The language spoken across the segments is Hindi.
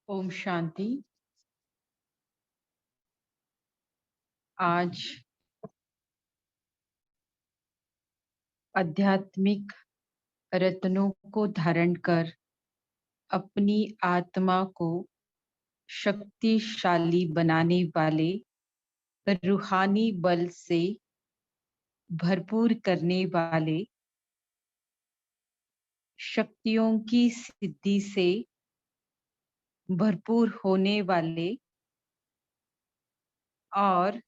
ओम शांति। आज आध्यात्मिक रत्नों को धारण कर अपनी आत्मा को शक्तिशाली बनाने वाले रूहानी बल से भरपूर करने वाले शक्तियों की सिद्धि से भरपूर होने वाले और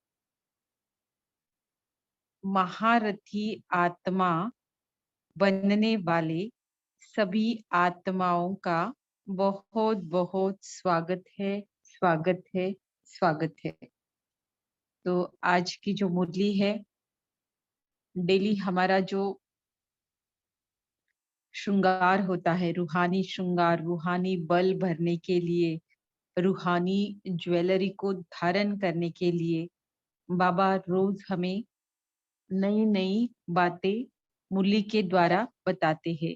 महारथी आत्मा बनने वाले सभी आत्माओं का बहुत बहुत स्वागत है, स्वागत है, स्वागत है। तो आज की जो मुरली है, डेली हमारा जो श्रृंगार होता है, रूहानी श्रृंगार, रूहानी बल भरने के लिए, रूहानी ज्वेलरी को धारण करने के लिए बाबा रोज हमें नई नई बातें मुरली के द्वारा बताते हैं।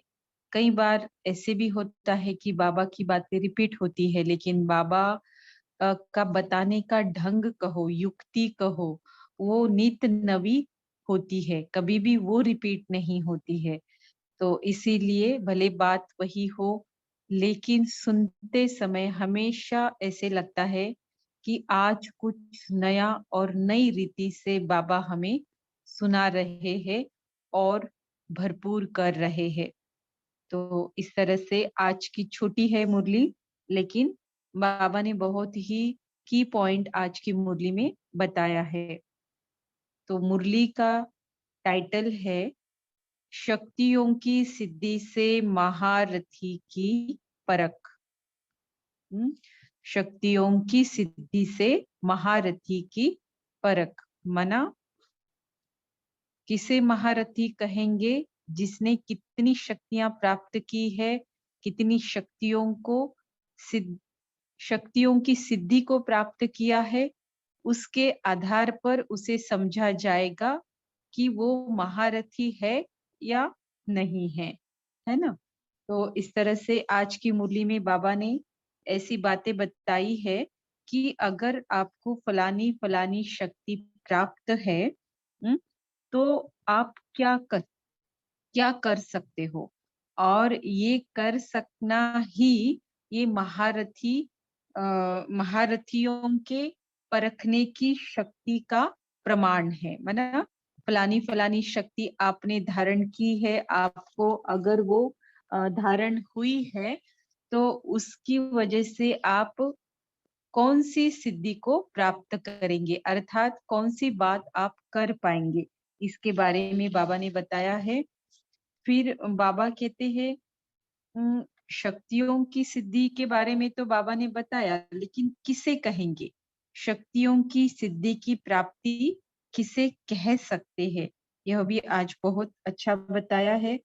कई बार ऐसे भी होता है कि बाबा की बातें रिपीट होती है, लेकिन बाबा का बताने का ढंग कहो, युक्ति कहो, वो नित नवी होती है, कभी भी वो रिपीट नहीं होती है। तो इसीलिए भले बात वही हो, लेकिन सुनते समय हमेशा ऐसे लगता है कि आज कुछ नया और नई रीति से बाबा हमें सुना रहे हैं और भरपूर कर रहे हैं। तो इस तरह से आज की छोटी है मुरली, लेकिन बाबा ने बहुत ही की पॉइंट आज की मुरली में बताया है। तो मुरली का टाइटल है शक्तियों की सिद्धि से महारथी की परख। शक्तियों की सिद्धि से महारथी की परख मना किसे महारथी कहेंगे? जिसने कितनी शक्तियां प्राप्त की है, कितनी शक्तियों को शक्तियों की सिद्धि को प्राप्त किया है, उसके आधार पर उसे समझा जाएगा कि वो महारथी है या नहीं है, है ना? तो इस तरह से आज की मुरली में बाबा ने ऐसी बातें बताई है कि अगर आपको फलानी फलानी शक्ति प्राप्त है, तो आप क्या कर सकते हो, और ये कर सकना ही ये महारथियों के परखने की शक्ति का प्रमाण है। माना फलानी फलानी शक्ति आपने धारण की है, आपको अगर वो धारण हुई है, तो उसकी वजह से आप कौन सी सिद्धि को प्राप्त करेंगे, अर्थात कौन सी बात आप कर पाएंगे, इसके बारे में बाबा ने बताया है। फिर बाबा कहते हैं शक्तियों की सिद्धि के बारे में तो बाबा ने बताया, लेकिन किसे कहेंगे? शक्तियों की सिद्धि की प्राप्ति किसे कह सकते हैं, यह भी आज बहुत अच्छा बताया है।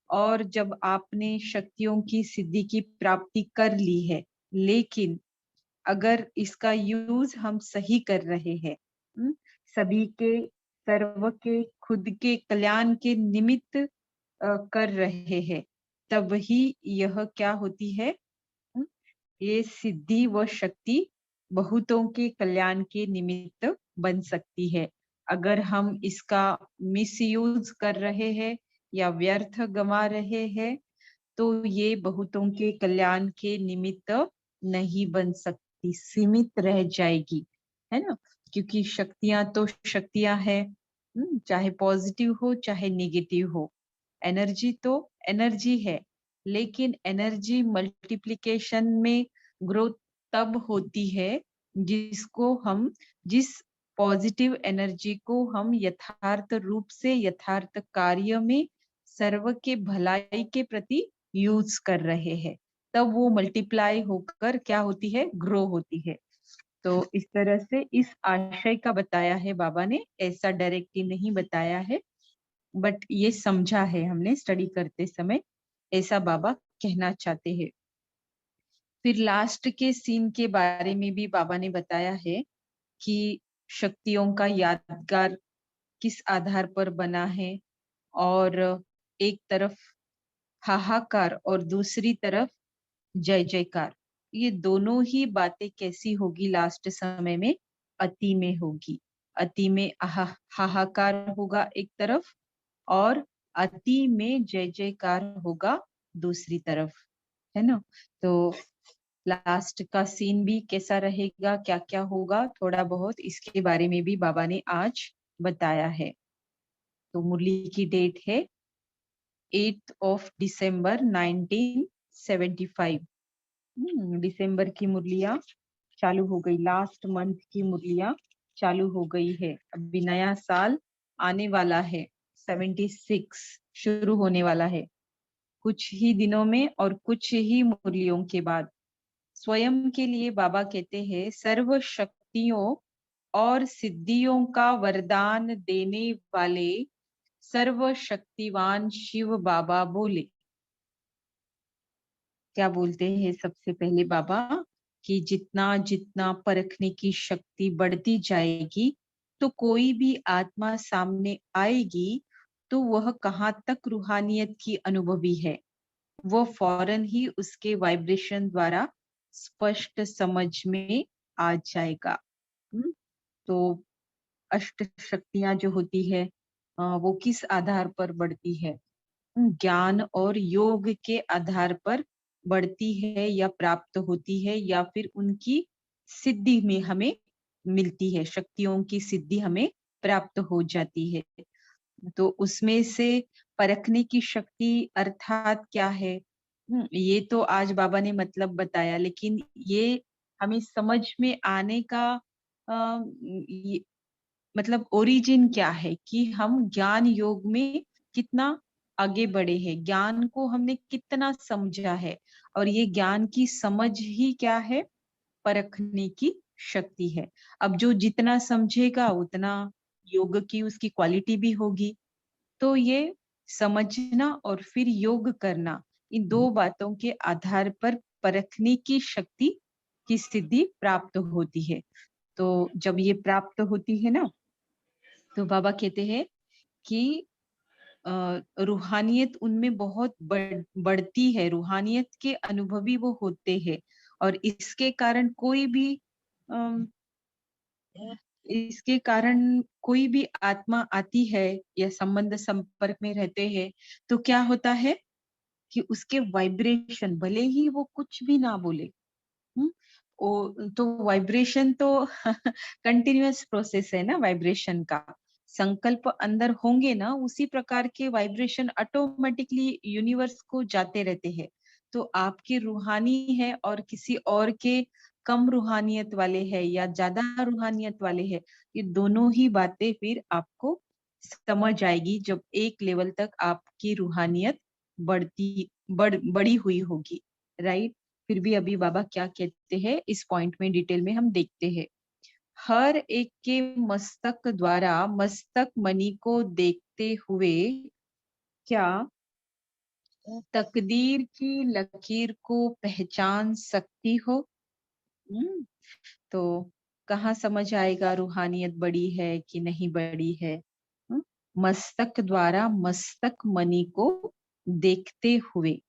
और जब आपने शक्तियों की सिद्धि की प्राप्ति कर ली है, लेकिन अगर इसका यूज हम सही कर रहे हैं, सभी के, सर्व के, खुद के कल्याण के निमित्त कर रहे हैं, तब ही यह क्या होती है, हम्म, ये सिद्धि व शक्ति बहुतों के कल्याण के निमित्त बन सकती है। अगर हम इसका मिसयूज कर रहे हैं या व्यर्थ गंवा रहे हैं, तो ये बहुतों के कल्याण के निमित्त नहीं बन सकती, सीमित रह जाएगी, है ना? क्योंकि शक्तियां तो शक्तियां है, चाहे पॉजिटिव हो चाहे नेगेटिव हो, एनर्जी तो एनर्जी है। लेकिन एनर्जी मल्टीप्लिकेशन में ग्रोथ तब होती है जिस पॉजिटिव एनर्जी को हम यथार्थ रूप से यथार्थ कार्य में सर्व के भलाई के प्रति यूज कर रहे हैं, तब वो मल्टीप्लाई होकर क्या होती है, ग्रो होती है। तो इस तरह से इस आशय का बताया है बाबा ने, ऐसा डायरेक्टली नहीं बताया है, बट ये समझा है हमने स्टडी करते समय, ऐसा बाबा कहना चाहते हैं। फिर लास्ट के सीन के बारे में भी बाबा ने बताया है कि शक्तियों का यादगार किस आधार पर बना है, और एक तरफ हाहाकार और दूसरी तरफ जय जयकार। ये दोनों ही बातें कैसी होगी लास्ट समय में? अति में होगी। अति में हाहाकार होगा एक तरफ, और अति में जय जयकार होगा दूसरी तरफ, है ना? तो लास्ट का सीन भी कैसा रहेगा, क्या क्या होगा, थोड़ा बहुत इसके बारे में भी बाबा ने आज बताया है। तो मुरली की डेट है 8 ऑफ दिसंबर 1975। दिसंबर की मुरलियां चालू हो गई, लास्ट मंथ की मुरलियां चालू हो गई है। अभी नया साल आने वाला है, 76 शुरू होने वाला है कुछ ही दिनों में और कुछ ही मुरलियों के बाद। स्वयं के लिए बाबा कहते हैं, सर्व शक्तियों और सिद्धियों का वरदान देने वाले सर्वशक्तिवान शिव बाबा बोले। क्या बोलते हैं सबसे पहले बाबा? कि जितना जितना परखने की शक्ति बढ़ती जाएगी, तो कोई भी आत्मा सामने आएगी तो वह कहाँ तक रूहानियत की अनुभवी है, वो फौरन ही उसके वाइब्रेशन द्वारा स्पष्ट समझ में आ जाएगा। तो अष्ट शक्तियां जो होती है, वो किस आधार पर बढ़ती है? ज्ञान और योग के आधार पर बढ़ती है या प्राप्त होती है, या फिर उनकी सिद्धि में हमें मिलती है, शक्तियों की सिद्धि हमें प्राप्त हो जाती है। तो उसमें से परखने की शक्ति अर्थात क्या है? ये तो आज बाबा ने मतलब बताया, लेकिन ये हमें समझ में आने का ये मतलब ओरिजिन क्या है कि हम ज्ञान योग में कितना आगे बढ़े हैं, ज्ञान को हमने कितना समझा है, और ये ज्ञान की समझ ही क्या है? परखने की शक्ति है। अब जो जितना समझेगा उतना योग की उसकी क्वालिटी भी होगी। तो ये समझना और फिर योग करना, इन दो बातों के आधार पर परखने की शक्ति की सिद्धि प्राप्त होती है। तो जब ये प्राप्त होती है ना, तो बाबा कहते हैं कि रूहानियत उनमें बहुत बढ़ती है, रूहानियत के अनुभवी वो होते हैं, और इसके कारण कोई भी अम, इसके कारण कोई भी आत्मा आती है या संबंध संपर्क में रहते हैं, तो क्या होता है कि उसके वाइब्रेशन, भले ही वो कुछ भी ना बोले, हम्म, तो वाइब्रेशन तो कंटिन्यूअस प्रोसेस है ना वाइब्रेशन का। संकल्प अंदर होंगे ना, उसी प्रकार के वाइब्रेशन ऑटोमेटिकली यूनिवर्स को जाते रहते हैं। तो आपकी रूहानी है और किसी और के कम रूहानियत वाले हैं या ज्यादा रूहानियत वाले हैं, ये दोनों ही बातें फिर आपको समझ आएगी जब एक लेवल तक आपकी रूहानियत बढ़ी हुई होगी, राइट? फिर भी अभी बाबा क्या कहते हैं इस पॉइंट में डिटेल में हम देखते हैं। हर एक के मस्तक द्वारा मस्तक मणि को देखते हुए क्या तकदीर की लकीर को पहचान सकती हो? हम्म, तो कहाँ समझ आएगा रूहानियत बड़ी है कि नहीं बड़ी है? हम्म, मस्तक द्वारा मस्तक मणि को देखते हुए,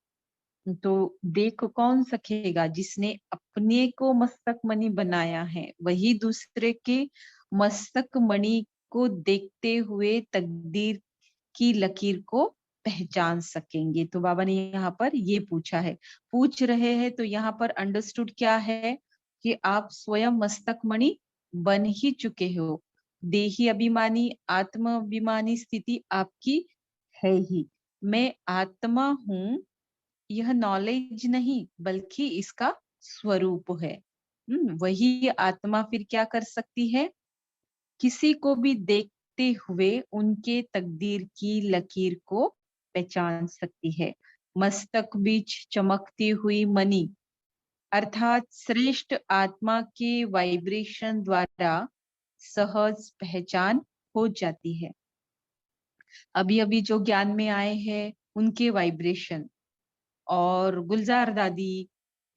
तो देख कौन सकेगा? जिसने अपने को मस्तक मणि बनाया है, वही दूसरे के मस्तक मणि को देखते हुए तकदीर की लकीर को पहचान सकेंगे। तो बाबा ने यहाँ पर ये पूछा है, पूछ रहे हैं, तो यहाँ पर अंडरस्टूड क्या है कि आप स्वयं मस्तक मणि बन ही चुके हो। देही अभिमानी आत्म अभिमानी स्थिति आपकी है ही। मैं आत्मा हूँ, यह नॉलेज नहीं बल्कि इसका स्वरूप है। वही आत्मा फिर क्या कर सकती है? किसी को भी देखते हुए उनके तकदीर की लकीर को पहचान सकती है। मस्तक बीच चमकती हुई मणि अर्थात श्रेष्ठ आत्मा के वाइब्रेशन द्वारा सहज पहचान हो जाती है। अभी अभी जो ज्ञान में आए हैं उनके वाइब्रेशन, और गुलजार दादी,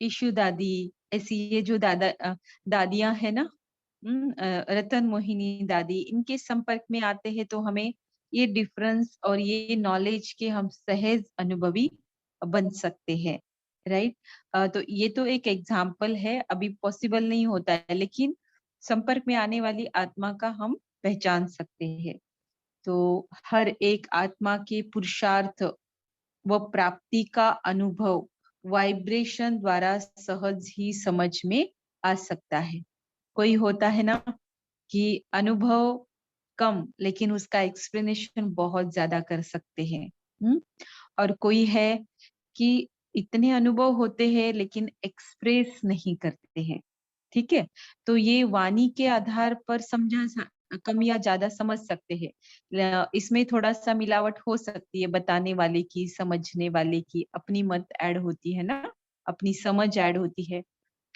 ईशु दादी, ऐसी ये जो दादियां है ना, रतन मोहिनी दादी, इनके संपर्क में आते हैं तो हमें ये डिफरेंस और ये नॉलेज के हम सहज अनुभवी बन सकते हैं, राइट। तो ये तो एक एग्जाम्पल है, अभी पॉसिबल नहीं होता है, लेकिन संपर्क में आने वाली आत्मा का हम पहचान सकते हैं। तो हर एक आत्मा के पुरुषार्थ व प्राप्ति का अनुभव वाइब्रेशन द्वारा सहज ही समझ में आ सकता है। कोई होता है ना कि अनुभव कम लेकिन उसका एक्सप्लेनेशन बहुत ज्यादा कर सकते हैं। और कोई है कि इतने अनुभव होते हैं लेकिन एक्सप्रेस नहीं करते हैं। ठीक है, तो ये वाणी के आधार पर कम या ज्यादा समझ सकते हैं। इसमें थोड़ा सा मिलावट हो सकती है, बताने वाले की, समझने वाले की अपनी मत ऐड होती है ना, अपनी समझ ऐड होती है।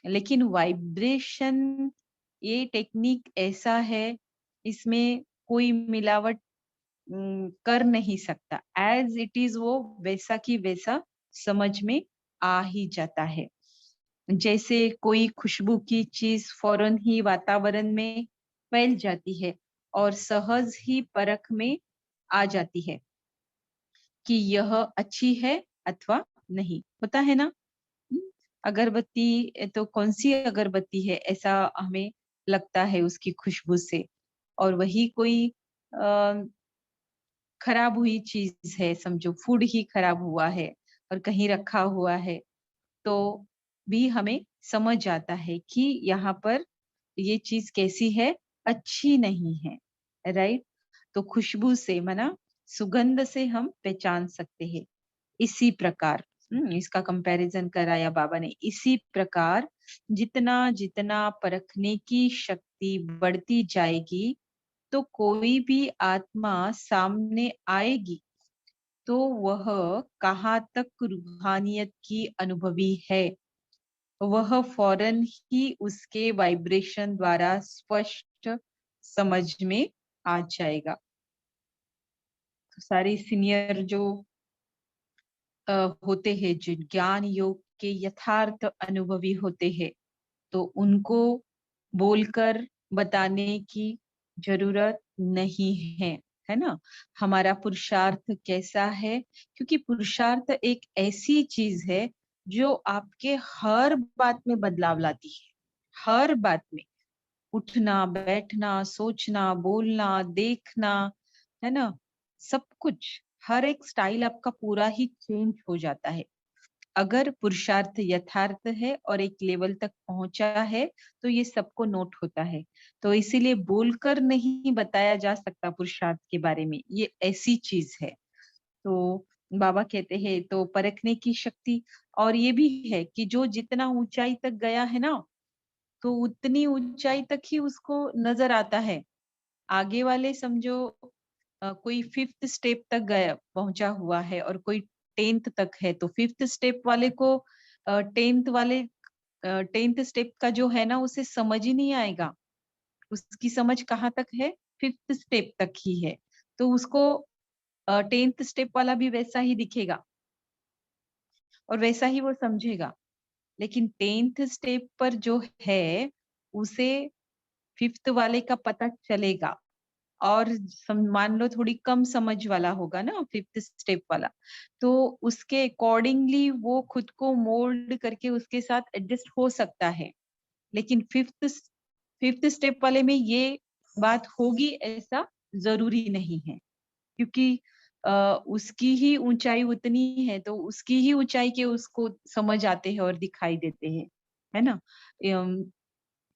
लेकिन वाइब्रेशन ये टेक्निक ऐसा है, इसमें कोई मिलावट कर नहीं सकता। एज इट इज वो वैसा की वैसा समझ में आ ही जाता है। जैसे कोई खुशबू की चीज फौरन ही वातावरण में फैल जाती है और सहज ही परख में आ जाती है कि यह अच्छी है अथवा नहीं, होता है ना। हम्म, अगरबत्ती तो कौन सी अगरबत्ती है ऐसा हमें लगता है उसकी खुशबू से, और वही कोई खराब हुई चीज है, समझो फूड ही खराब हुआ है और कहीं रखा हुआ है, तो भी हमें समझ आता है कि यहाँ पर ये चीज कैसी है, अच्छी नहीं है। राइट। तो खुशबू से माना सुगंध से हम पहचान सकते हैं। इसी प्रकार इसका कंपैरिजन कराया बाबा ने। इसी प्रकार जितना जितना परखने की शक्ति बढ़ती जाएगी तो कोई भी आत्मा सामने आएगी तो वह कहाँ तक रूहानियत की अनुभवी है, वह फौरन ही उसके वाइब्रेशन द्वारा स्पष्ट समझ में आ जाएगा। तो सारे सीनियर जो होते हैं, जो ज्ञान योग के यथार्थ अनुभवी होते हैं, तो उनको बोलकर बताने की जरूरत नहीं है ना। हमारा पुरुषार्थ कैसा है, क्योंकि पुरुषार्थ एक ऐसी चीज है जो आपके हर बात में बदलाव लाती है। हर बात में, उठना बैठना सोचना बोलना देखना, है ना, सब कुछ, हर एक स्टाइल आपका पूरा ही चेंज हो जाता है। अगर पुरुषार्थ यथार्थ है और एक लेवल तक पहुंचा है तो ये सबको नोट होता है। तो इसीलिए बोलकर नहीं बताया जा सकता पुरुषार्थ के बारे में, ये ऐसी चीज है। तो बाबा कहते हैं तो परखने की शक्ति, और ये भी है कि जो जितना ऊंचाई तक गया है ना, तो उतनी ऊंचाई तक ही उसको नजर आता है। आगे वाले समझो कोई फिफ्थ स्टेप तक गया पहुंचा हुआ है और कोई 10th तक है, तो फिफ्थ स्टेप वाले को 10th स्टेप का जो है ना उसे समझ ही नहीं आएगा। उसकी समझ कहाँ तक है, फिफ्थ स्टेप तक ही है। तो उसको 10th स्टेप वाला भी वैसा ही दिखेगा और वैसा ही वो समझेगा। लेकिन 10th स्टेप पर जो है उसे फिफ्थ वाले का पता चलेगा। और मान लो थोड़ी कम समझ वाला होगा ना फिफ्थ स्टेप वाला, तो उसके अकॉर्डिंगली वो खुद को मोल्ड करके उसके साथ एडजस्ट हो सकता है। लेकिन फिफ्थ स्टेप वाले में ये बात होगी ऐसा जरूरी नहीं है, क्योंकि उसकी ही ऊंचाई उतनी है तो उसकी ही ऊंचाई के उसको समझ आते हैं और दिखाई देते हैं, है ना।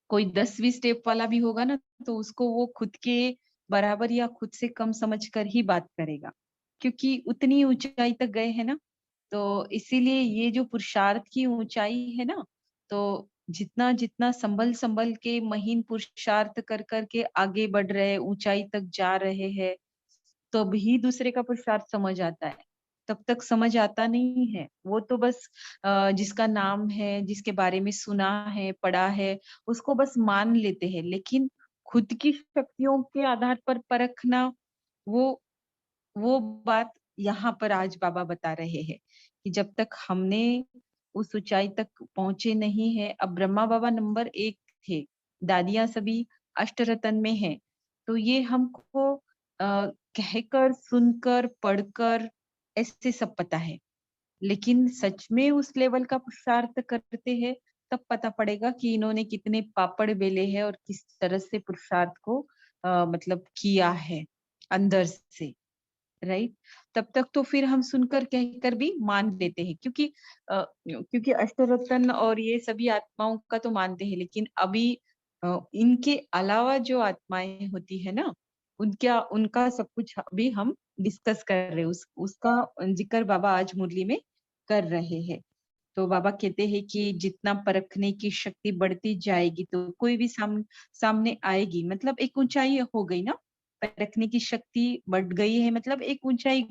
कोई 10वीं स्टेप वाला भी होगा ना, तो उसको वो खुद के बराबर या खुद से कम समझकर ही बात करेगा, क्योंकि उतनी ऊंचाई तक गए हैं ना। तो इसीलिए ये जो पुरुषार्थ की ऊंचाई है ना, तो जितना जितना संभल संभल के महीन पुरुषार्थ कर कर के आगे बढ़ रहे, ऊंचाई तक जा रहे हैं, तभी दूसरे का पुरुषार्थ समझ आता है। तब तक समझ आता नहीं है। वो तो बस जिसका नाम है, जिसके बारे में सुना है पढ़ा है, उसको बस मान लेते हैं। लेकिन खुद की शक्तियों के आधार पर परखना, वो वो बात यहाँ पर आज बाबा बता रहे हैं कि जब तक हमने उस ऊंचाई तक पहुंचे नहीं है। अब ब्रह्मा बाबा नंबर 1 थे, दादियां सभी अष्टरतन में है। तो ये हमको कहकर सुनकर पढ़कर ऐसे सब पता है। लेकिन सच में उस लेवल का पुरुषार्थ करते हैं, तब पता पड़ेगा कि इन्होंने कितने पापड़ बेले हैं और किस तरह से पुरुषार्थ को मतलब किया है अंदर से। राइट। तब तक तो फिर हम सुनकर कहकर भी मान लेते हैं, क्योंकि अष्टरत्न और ये सभी आत्माओं का तो मानते हैं, लेकिन अभी इनके अलावा जो आत्माएं होती है ना, उनका उनका सब कुछ अभी हम डिस्कस कर रहे हैं, उसका जिक्र बाबा आज मुरली में कर रहे हैं। तो बाबा कहते हैं कि जितना परखने की शक्ति बढ़ती जाएगी तो कोई भी सामने आएगी, मतलब एक ऊंचाई हो गई ना। परखने की शक्ति बढ़ गई है, मतलब एक ऊंचाई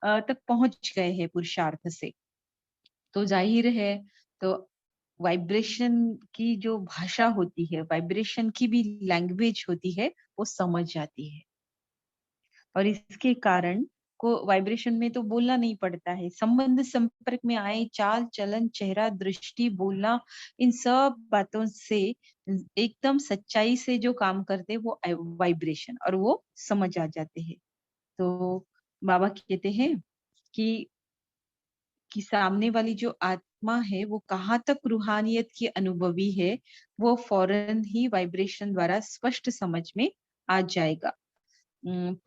तक पहुंच गए हैं पुरुषार्थ से। तो जाहिर है, तो वाइब्रेशन की जो भाषा होती है, वाइब्रेशन की भी लैंग्वेज होती है, वो समझ जाती है। और इसके कारण को वाइब्रेशन में तो बोलना नहीं पड़ता है। संबंध संपर्क में आए चाल चलन, चेहरा, दृष्टि, बोलना, इन सब बातों से एकदम सच्चाई से जो काम करते हैं वो वाइब्रेशन, और वो समझ आ जाते हैं। तो बाबा कहते हैं कि सामने वाली जो आत्मा है वो कहाँ तक रूहानियत की अनुभवी है, वो फौरन ही वाइब्रेशन द्वारा स्पष्ट समझ में आ जाएगा।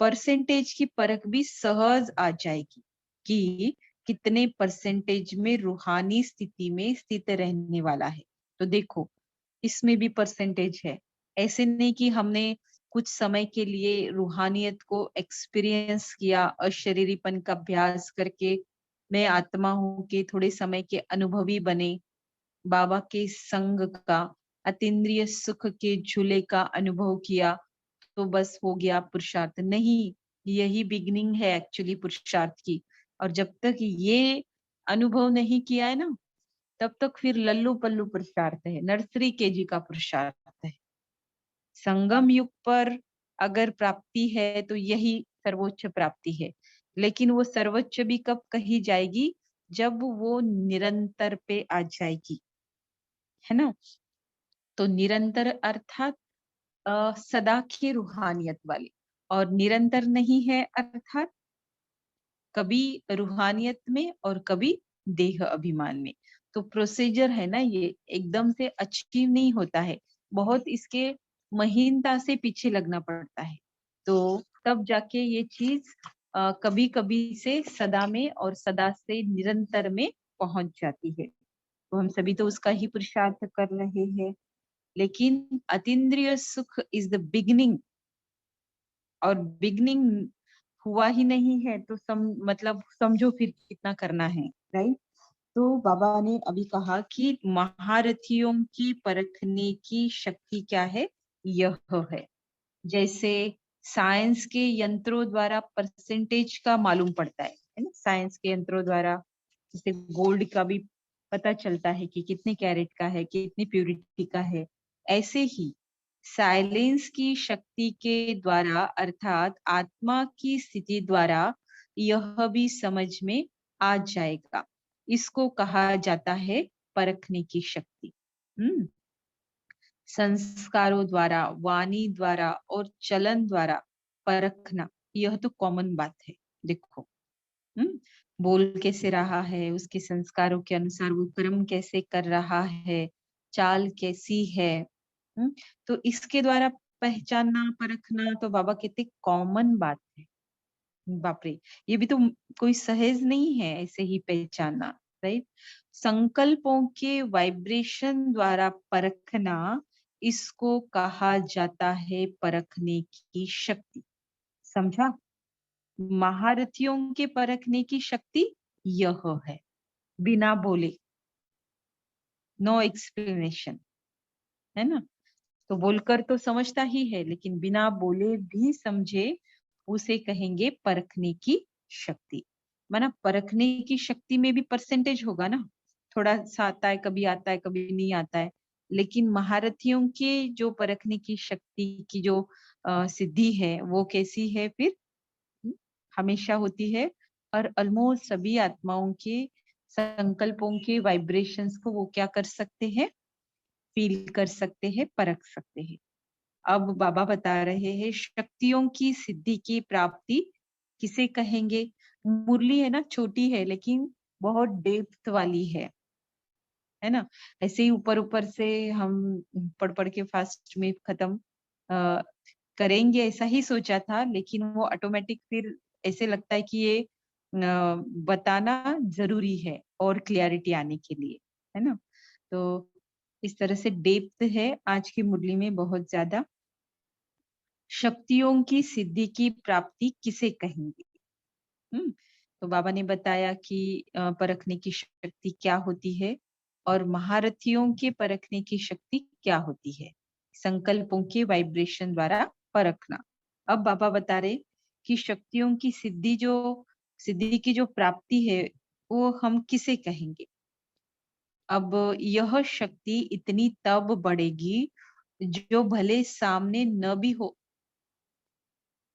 परसेंटेज की परख भी सहज आ जाएगी कि कितने परसेंटेज में रूहानी स्थिति में स्थित रहने वाला है। तो देखो, इसमें भी परसेंटेज है। ऐसे नहीं कि हमने कुछ समय के लिए रूहानियत को एक्सपीरियंस किया, अशरीरीपन का अभ्यास करके मैं आत्मा हूं के थोड़े समय के अनुभवी बने, बाबा के संग का, अतीन्द्रिय सुख के झूले का अनुभव किया, तो बस हो गया पुरुषार्थ। नहीं, यही बिगनिंग है एक्चुअली पुरुषार्थ की। और जब तक ये अनुभव नहीं किया है ना, तब तक फिर लल्लू पल्लू पुरुषार्थ है, नर्सरी केजी का पुरुषार्थ है। संगम युग पर अगर प्राप्ति है तो यही सर्वोच्च प्राप्ति है। लेकिन वो सर्वोच्च भी कब कही जाएगी? जब वो निरंतर पे आ जाएगी, है ना। तो निरंतर अर्थात सदा की रूहानियत वाली, और निरंतर नहीं है अर्थात कभी रूहानियत में और कभी देह अभिमान में। तो प्रोसीजर है ना, ये एकदम से अचीव नहीं होता है, बहुत इसके महीनता से पीछे लगना पड़ता है। तो तब जाके ये चीज कभी कभी से सदा में और सदा से निरंतर में पहुंच जाती है। तो हम सभी तो उसका ही पुरुषार्थ कर रहे हैं। लेकिन अतीन्द्रिय सुख इज द बिगिनिंग, और बिगनिंग हुआ ही नहीं है तो मतलब समझो फिर कितना करना है। राइट। तो बाबा ने अभी कहा कि महारथियों की परखने की शक्ति क्या है? यह है। जैसे साइंस के यंत्रों द्वारा परसेंटेज का मालूम पड़ता है ना, साइंस के यंत्रों द्वारा जैसे गोल्ड का भी पता चलता है कि कितने कैरेट का है, कितनी प्यूरिटी का है। ऐसे ही साइलेंस की शक्ति के द्वारा अर्थात आत्मा की स्थिति द्वारा यह भी समझ में आ जाएगा। इसको कहा जाता है परखने की शक्ति। हम्म। संस्कारों द्वारा, वाणी द्वारा और चलन द्वारा परखना, यह तो कॉमन बात है। देखो, हम्म, बोल कैसे रहा है, उसके संस्कारों के अनुसार वो कर्म कैसे कर रहा है, चाल कैसी है। हम्म, तो इसके द्वारा पहचानना, परखना तो बाबा कहते कॉमन बात है। बाप रे, ये भी तो कोई सहज नहीं है ऐसे ही पहचानना। राइट। संकल्पों के वाइब्रेशन द्वारा परखना, इसको कहा जाता है परखने की शक्ति। समझा? महारथियों के परखने की शक्ति यह है, बिना बोले, नो एक्सप्लेनेशन, है ना। तो बोलकर तो समझता ही है, लेकिन बिना बोले भी समझे, उसे कहेंगे परखने की शक्ति। माना परखने की शक्ति में भी परसेंटेज होगा ना, थोड़ा सा आता है कभी नहीं आता है। लेकिन महारथियों के जो परखने की शक्ति की जो सिद्धि है, वो कैसी है फिर? हम्म, हमेशा होती है। और ऑलमोस्ट सभी आत्माओं के संकल्पों के वाइब्रेशंस को वो क्या कर सकते हैं? फील कर सकते हैं, परख सकते हैं। अब बाबा बता रहे हैं शक्तियों की सिद्धि की प्राप्ति किसे कहेंगे। मुरली है ना, छोटी है, लेकिन बहुत डेप्थ वाली है ना। ऐसे ही ऊपर ऊपर से हम पढ़ पढ़ के फास्ट में खत्म करेंगे ऐसा ही सोचा था, लेकिन वो ऑटोमेटिक फिर ऐसे लगता है कि ये बताना जरूरी है और क्लियरिटी आने के लिए, है ना। तो इस तरह से डेप्थ है आज की मुरली में बहुत ज्यादा। शक्तियों की सिद्धि की प्राप्ति किसे कहेंगे? हम्म तो बाबा ने बताया कि परखने की शक्ति क्या होती है और महारथियों के परखने की शक्ति क्या होती है। संकल्पों के वाइब्रेशन द्वारा परखना। अब बाबा बता रहे कि शक्तियों की सिद्धि की जो प्राप्ति है वो हम किसे कहेंगे। अब यह शक्ति इतनी तब बढ़ेगी जो भले सामने न भी हो,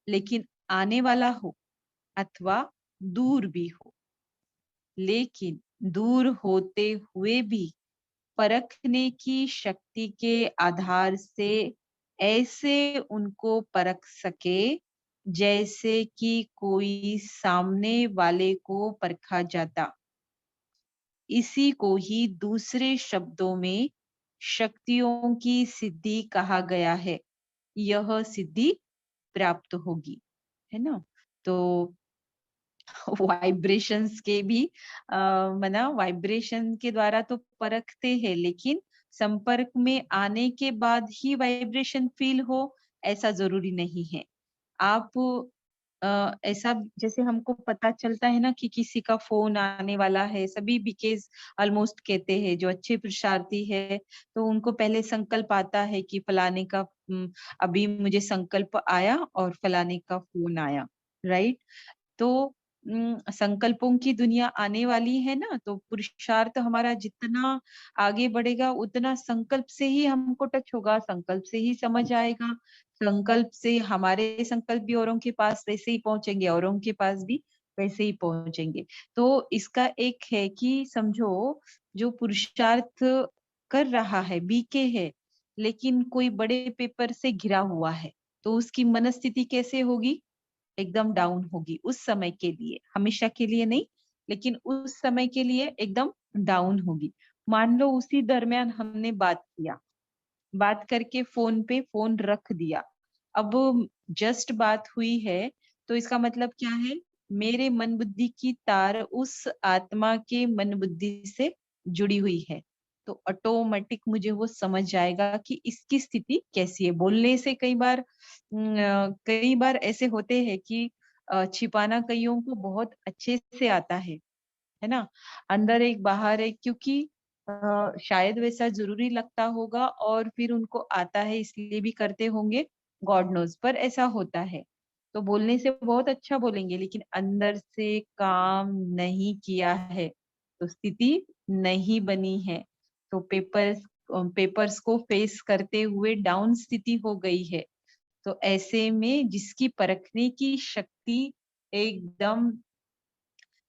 लेकिन आने वाला हो, अथवा दूर भी हो, लेकिन दूर होते हुए भी परखने की शक्ति के आधार से ऐसे उनको परख सके जैसे कि कोई सामने वाले को परखा जाता। इसी को ही दूसरे शब्दों में शक्तियों की सिद्धि कहा गया है। यह सिद्धि प्राप्त होगी, है ना। तो वाइब्रेशंस के भी मना वाइब्रेशन के द्वारा तो परखते हैं, लेकिन संपर्क में आने के बाद ही वाइब्रेशन फील हो ऐसा जरूरी नहीं है। आप ऐसा जैसे हमको पता चलता है ना कि किसी का फोन आने वाला है, सभी बीकेज ऑलमोस्ट कहते हैं जो अच्छे पुरुषार्थी है, तो उनको पहले संकल्प आता है कि फलाने का अभी मुझे संकल्प आया और फलाने का फोन आया, राइट। तो संकल्पों की दुनिया आने वाली है ना, तो पुरुषार्थ हमारा जितना आगे बढ़ेगा उतना संकल्प से ही हमको टच होगा, संकल्प से ही समझ आएगा, संकल्प से हमारे संकल्प भी औरों के पास वैसे ही पहुंचेंगे, औरों के पास भी वैसे ही पहुंचेंगे। तो इसका एक है कि समझो जो पुरुषार्थ कर रहा है बीके है, लेकिन कोई बड़े पेपर से घिरा हुआ है, तो उसकी मनस्थिति कैसे होगी? एकदम डाउन होगी उस समय के लिए, हमेशा के लिए नहीं, लेकिन उस समय के लिए एकदम डाउन होगी। मान लो उसी दरमियान हमने बात किया, बात करके फोन पे फोन रख दिया, अब जस्ट बात हुई है, तो इसका मतलब क्या है? मेरे मन बुद्धि की तार उस आत्मा के मन बुद्धि से जुड़ी हुई है, तो ऑटोमेटिक मुझे वो समझ जाएगा कि इसकी स्थिति कैसी है। बोलने से कई बार ऐसे होते हैं कि छिपाना कईयों को बहुत अच्छे से आता है ना। अंदर एक बाहर एक, क्योंकि शायद वैसा जरूरी लगता होगा और फिर उनको आता है इसलिए भी करते होंगे, गॉड नोज, पर ऐसा होता है। तो बोलने से बहुत अच्छा बोलेंगे, लेकिन अंदर से काम नहीं किया है तो स्थिति नहीं बनी है, तो पेपर्स को फेस करते हुए डाउन स्थिति हो गई है। तो ऐसे में जिसकी परखने की शक्ति एकदम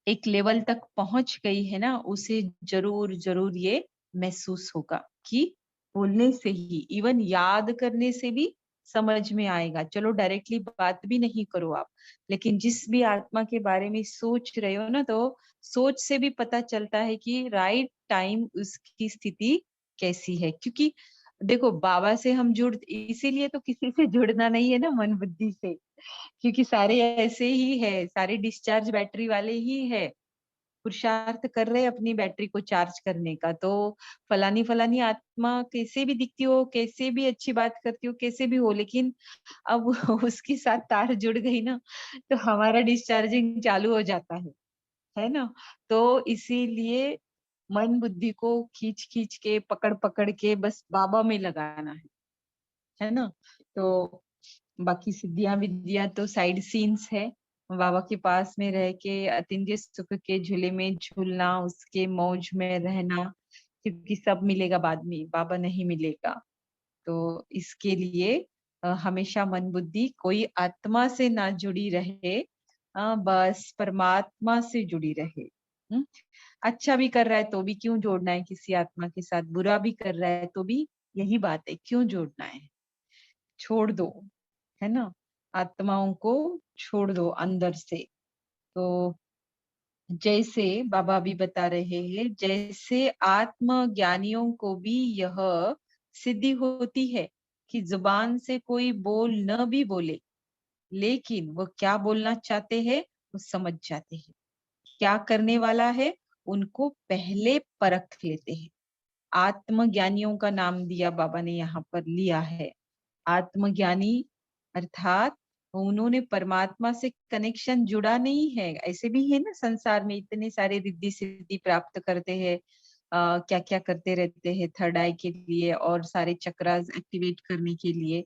एक लेवल तक पहुंच गई है ना, उसे जरूर जरूर ये महसूस होगा कि बोलने से ही, इवन याद करने से भी समझ में आएगा। चलो डायरेक्टली बात भी नहीं करो आप, लेकिन जिस भी आत्मा के बारे में सोच रहे हो ना, तो सोच से भी पता चलता है कि राइट टाइम उसकी स्थिति कैसी है। क्योंकि देखो बाबा से हम जुड़, इसीलिए तो किसी से जुड़ना नहीं है ना मन बुद्धि से, क्योंकि सारे ऐसे ही है, सारे डिस्चार्ज बैटरी वाले ही है, पुरुषार्थ कर रहे हैं अपनी बैटरी को चार्ज करने का। तो फलानी फलानी आत्मा कैसे भी दिखती हो, कैसे भी अच्छी बात करती हो, कैसे भी हो, लेकिन अब उसके साथ तार जुड़ गई ना, तो हमारा डिस्चार्जिंग चालू हो जाता है ना। तो इसीलिए मन बुद्धि को खींच खींच के पकड़ पकड़ के बस बाबा में लगाना है ना। तो बाकी सिद्धियां विद्या तो साइड सीन्स है। बाबा के पास में रह के अतिंद्रिय सुख के झूले में झूलना, उसके मौज में रहना, क्योंकि सब मिलेगा बाद में, बाबा नहीं मिलेगा। तो इसके लिए हमेशा मन बुद्धि कोई आत्मा से ना जुड़ी रहे, बस परमात्मा से जुड़ी रहे। हम्म? अच्छा भी कर रहा है तो भी क्यों जोड़ना है किसी आत्मा के साथ, बुरा भी कर रहा है तो भी यही बात है, क्यों जोड़ना है, छोड़ दो, है ना। आत्माओं को छोड़ दो अंदर से। तो जैसे बाबा भी बता रहे हैं, जैसे आत्मज्ञानियों को भी यह सिद्धि होती है कि जुबान से कोई बोल न भी बोले, लेकिन वो क्या बोलना चाहते हैं वो समझ जाते हैं। क्या करने वाला है उनको पहले परख लेते हैं। आत्मज्ञानियों का नाम दिया बाबा ने यहाँ पर लिया है। आत्मज्ञानी अर्थात उन्होंने परमात्मा से कनेक्शन जुड़ा नहीं है। ऐसे भी है ना, संसार में इतने सारे रिद्धि सिद्धि प्राप्त करते हैं, क्या क्या करते रहते हैं थर्ड आई के लिए और सारे चक्रास एक्टिवेट करने के लिए।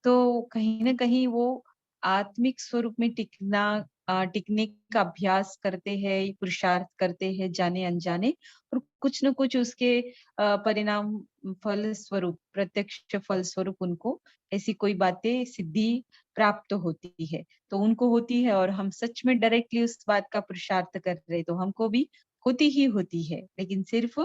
तो कहीं ना कहीं वो आत्मिक स्वरूप में टिकने का अभ्यास करते हैं, पुरुषार्थ करते हैं जाने अनजाने, और कुछ न कुछ उसके परिणाम फल स्वरूप, प्रत्यक्ष फल स्वरूप उनको ऐसी कोई बातें सिद्धि प्राप्त होती है। तो उनको होती है और हम सच में डायरेक्टली उस बात का पुरुषार्थ कर रहे तो हमको भी होती ही होती है, लेकिन सिर्फ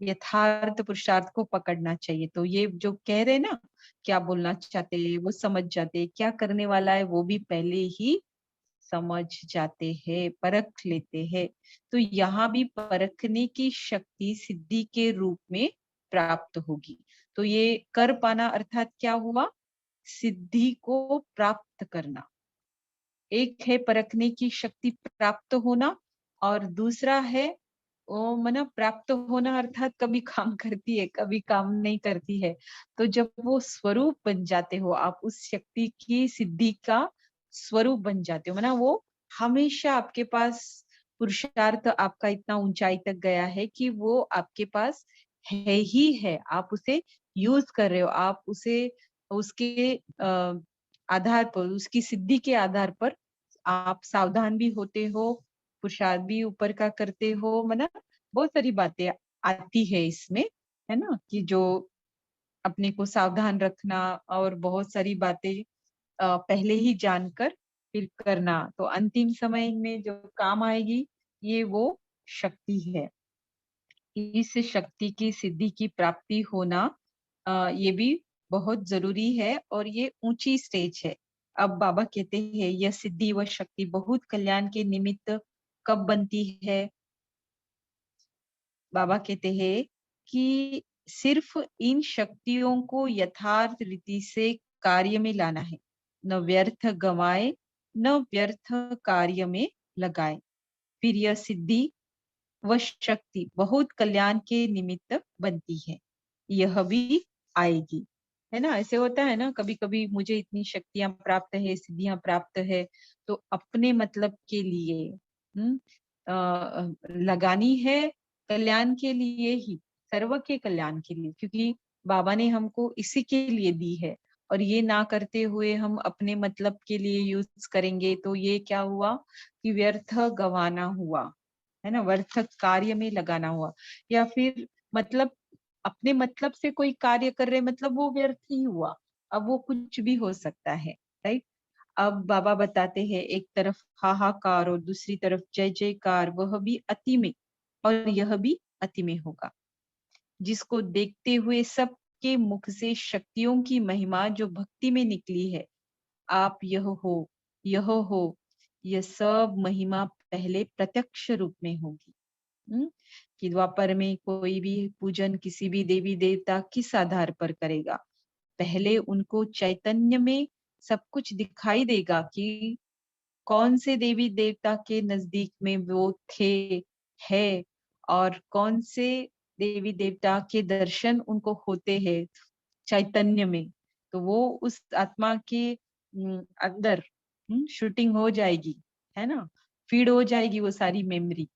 यथार्थ पुरुषार्थ को पकड़ना चाहिए। तो ये जो कह रहे हैं ना, क्या बोलना चाहते हैं वो समझ जाते हैं, क्या करने वाला है वो भी पहले ही समझ जाते हैं, परख लेते हैं। तो यहाँ भी परखने की शक्ति सिद्धि के रूप में प्राप्त होगी। तो ये कर पाना अर्थात क्या हुआ, सिद्धि को प्राप्त करना। एक है परखने की शक्ति प्राप्त होना, और दूसरा है वो मना प्राप्त होना अर्थात कभी काम करती है कभी काम नहीं करती है। तो जब वो स्वरूप बन जाते हो आप, उस शक्ति की सिद्धि का स्वरूप बन जाते हो, मना वो हमेशा आपके पास पुरुषार्थ आपका इतना ऊंचाई तक गया है कि वो आपके पास है ही है, आप उसे यूज कर रहे हो, आप उसे उसके आधार पर, उसकी सिद्धि के आधार पर आप सावधान भी होते हो, पुरुषार्थ भी ऊपर का करते हो, मतलब बहुत सारी बातें आती है इसमें, है ना, कि जो अपने को सावधान रखना और बहुत सारी बातें पहले ही जानकर फिर करना, तो अंतिम समय में जो काम आएगी ये वो शक्ति है। इस शक्ति की सिद्धि की प्राप्ति होना ये भी बहुत जरूरी है और ये ऊंची स्टेज है। अब बाबा कहते हैं यह सिद्धि व शक्ति बहुत कल्याण के निमित्त कब बनती है। बाबा कहते हैं कि सिर्फ इन शक्तियों को यथार्थ रीति से कार्य में लाना है, न व्यर्थ गवाए न व्यर्थ कार्य में लगाए, फिर यह सिद्धि वह शक्ति बहुत कल्याण के निमित्त बनती है, यह भी आएगी। है ना, ऐसे होता है ना, कभी कभी मुझे इतनी शक्तियां प्राप्त है, सिद्धियां प्राप्त है, तो अपने मतलब के लिए लगानी है, कल्याण के लिए ही, सर्व के कल्याण के लिए, क्योंकि बाबा ने हमको इसी के लिए दी है। और ये ना करते हुए हम अपने मतलब के लिए यूज करेंगे तो ये क्या हुआ कि व्यर्थ गवाना हुआ, है ना, व्यर्थ कार्य में लगाना हुआ, या फिर मतलब अपने मतलब से कोई कार्य कर रहे मतलब वो व्यर्थ ही हुआ। अब वो कुछ भी हो सकता है, राइट। अब बाबा बताते हैं एक तरफ हाहाकार और दूसरी तरफ जय जयकार, वह भी अति में और यह भी अति में होगा, जिसको देखते हुए सबके मुख से शक्तियों की महिमा जो भक्ति में निकली है, आप यह हो, यह सब महिमा पहले प्रत्यक्ष रूप में होगी। कि द्वापर में कोई भी पूजन किसी भी देवी देवता किस आधार पर करेगा, पहले उनको चैतन्य में सब कुछ दिखाई देगा कि कौन से देवी देवता के नजदीक में वो थे, है, और कौन से देवी देवता के दर्शन उनको होते हैं चैतन्य में। तो वो उस आत्मा के अंदर शूटिंग हो जाएगी, है ना, फीड हो जाएगी वो सारी मेमोरी,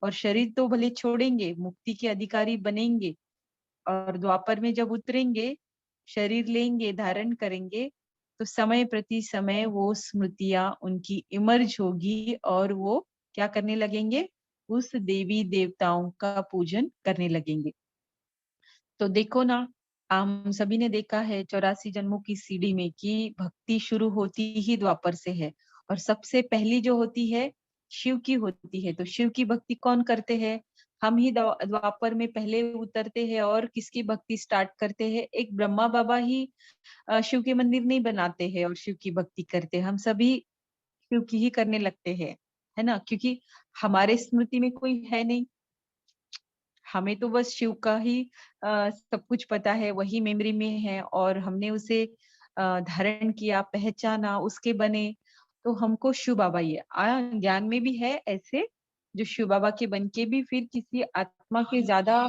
और शरीर तो भले छोड़ेंगे, मुक्ति के अधिकारी बनेंगे, और द्वापर में जब उतरेंगे, शरीर लेंगे, धारण करेंगे, तो समय प्रति समय वो स्मृतियां उनकी इमर्ज होगी और वो क्या करने लगेंगे, उस देवी देवताओं का पूजन करने लगेंगे। तो देखो ना, हम सभी ने देखा है 84 जन्मों की सीढ़ी में कि भक्ति शुरू होती ही द्वापर से है, और सबसे पहली जो होती है शिव की होती है। तो शिव की भक्ति कौन करते हैं, हम ही द्वापर में पहले उतरते हैं, और किसकी भक्ति स्टार्ट करते हैं, एक ब्रह्मा बाबा ही शिव के मंदिर नहीं बनाते हैं और शिव की भक्ति करते हैं, हम सभी शिव की ही करने लगते हैं। है ना? क्योंकि हमारे स्मृति में कोई है नहीं, हमें तो बस शिव का ही सब कुछ पता है, वही मेमोरी में है और हमने उसे धारण किया, पहचाना, उसके बने, तो हमको शिव बाबा ही है। ज्ञान में भी है ऐसे, जो शिव बाबा के बन के भी फिर किसी आत्मा के ज़्यादा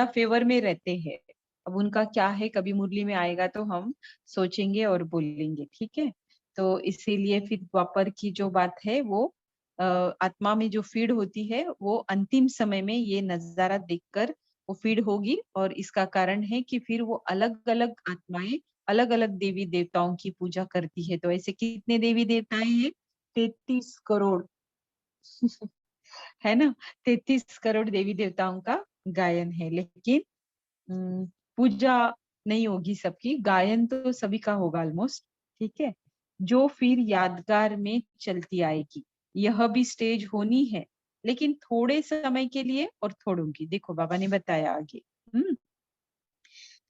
फेवर में रहते हैं। अब उनका क्या है, कभी मुरली में आएगा तो हम सोचेंगे और बोलेंगे, ठीक है? तो इसीलिए फिर द्वापर की जो बात है वो अ, आत्मा में जो फीड होती है वो अंतिम समय में ये नजारा देखकर वो फीड होगी और इसका कारण है कि फिर वो अलग-अलग आत्माएं अलग-अलग देवी देवताओं की पूजा करती है। तो ऐसे कितने देवी देवताएं हैं? 33 करोड़ है ना? 33 करोड़ देवी देवताओं का गायन है, लेकिन उम, पूजा नहीं होगी सबकी, गायन तो सभी का होगा ऑलमोस्ट, ठीक है? जो फिर यादगार में चलती आएगी। यह भी स्टेज होनी है, लेकिन थोड़े समय के लिए और थोड़ों की। देखो बाबा ने बताया आगे, हुँ?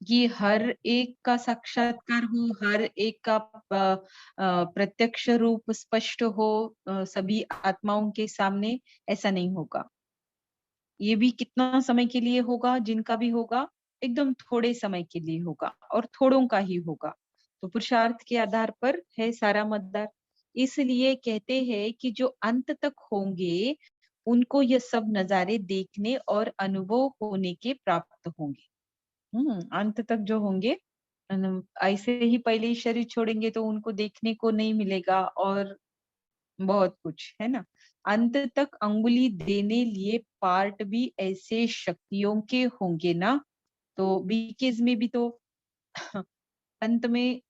कि हर एक का साक्षात्कार हो, हर एक का प्रत्यक्ष रूप स्पष्ट हो सभी आत्माओं के सामने, ऐसा नहीं होगा। ये भी कितना समय के लिए होगा, जिनका भी होगा, एकदम थोड़े समय के लिए होगा और थोड़ों का ही होगा। तो पुरुषार्थ के आधार पर है सारा मतदार। इसलिए कहते हैं कि जो अंत तक होंगे, उनको ये सब नज़ारे देखने और अनुभव होने के प्राप्त होंगे। अंत तक जो होंगे ऐसे ही पहले ही शरीर छोड़ेंगे तो उनको देखने को नहीं मिलेगा और बहुत कुछ, है ना? अंत तक अंगुली देने लिए पार्ट भी ऐसे शक्तियों के होंगे ना, तो बीकेज़ में भी तो अंत में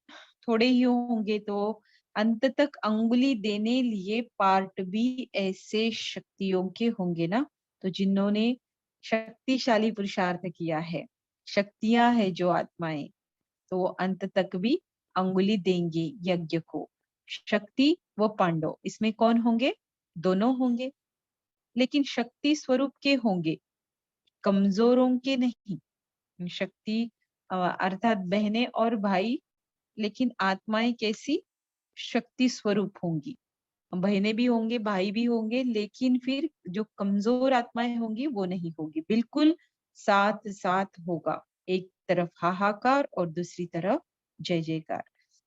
थोड़े ही होंगे, तो अंत तक अंगुली देने लिए पार्ट भी ऐसे शक्तियों के होंगे ना, तो जिन्होंने शक्तिशाली पुरुषार्थ किया है, शक्तियाँ है जो आत्माएँ, तो वो अंत तक भी अंगुली देंगे यज्ञ को। शक्ति व पांडव इसमें कौन होंगे? दोनों होंगे, लेकिन शक्ति स्वरूप के होंगे, कमजोरों के नहीं। शक्ति अर्थात बहनें और भाई, लेकिन आत्माएं कैसी? शक्ति स्वरूप होंगी। बहनें भी होंगे, भाई भी होंगे, लेकिन फिर जो कमजोर आत्माएं होंगी वो नहीं होगी। बिल्कुल साथ साथ होगा। एक तरफ हाहाकार और दूसरी तरफ जय जयकार।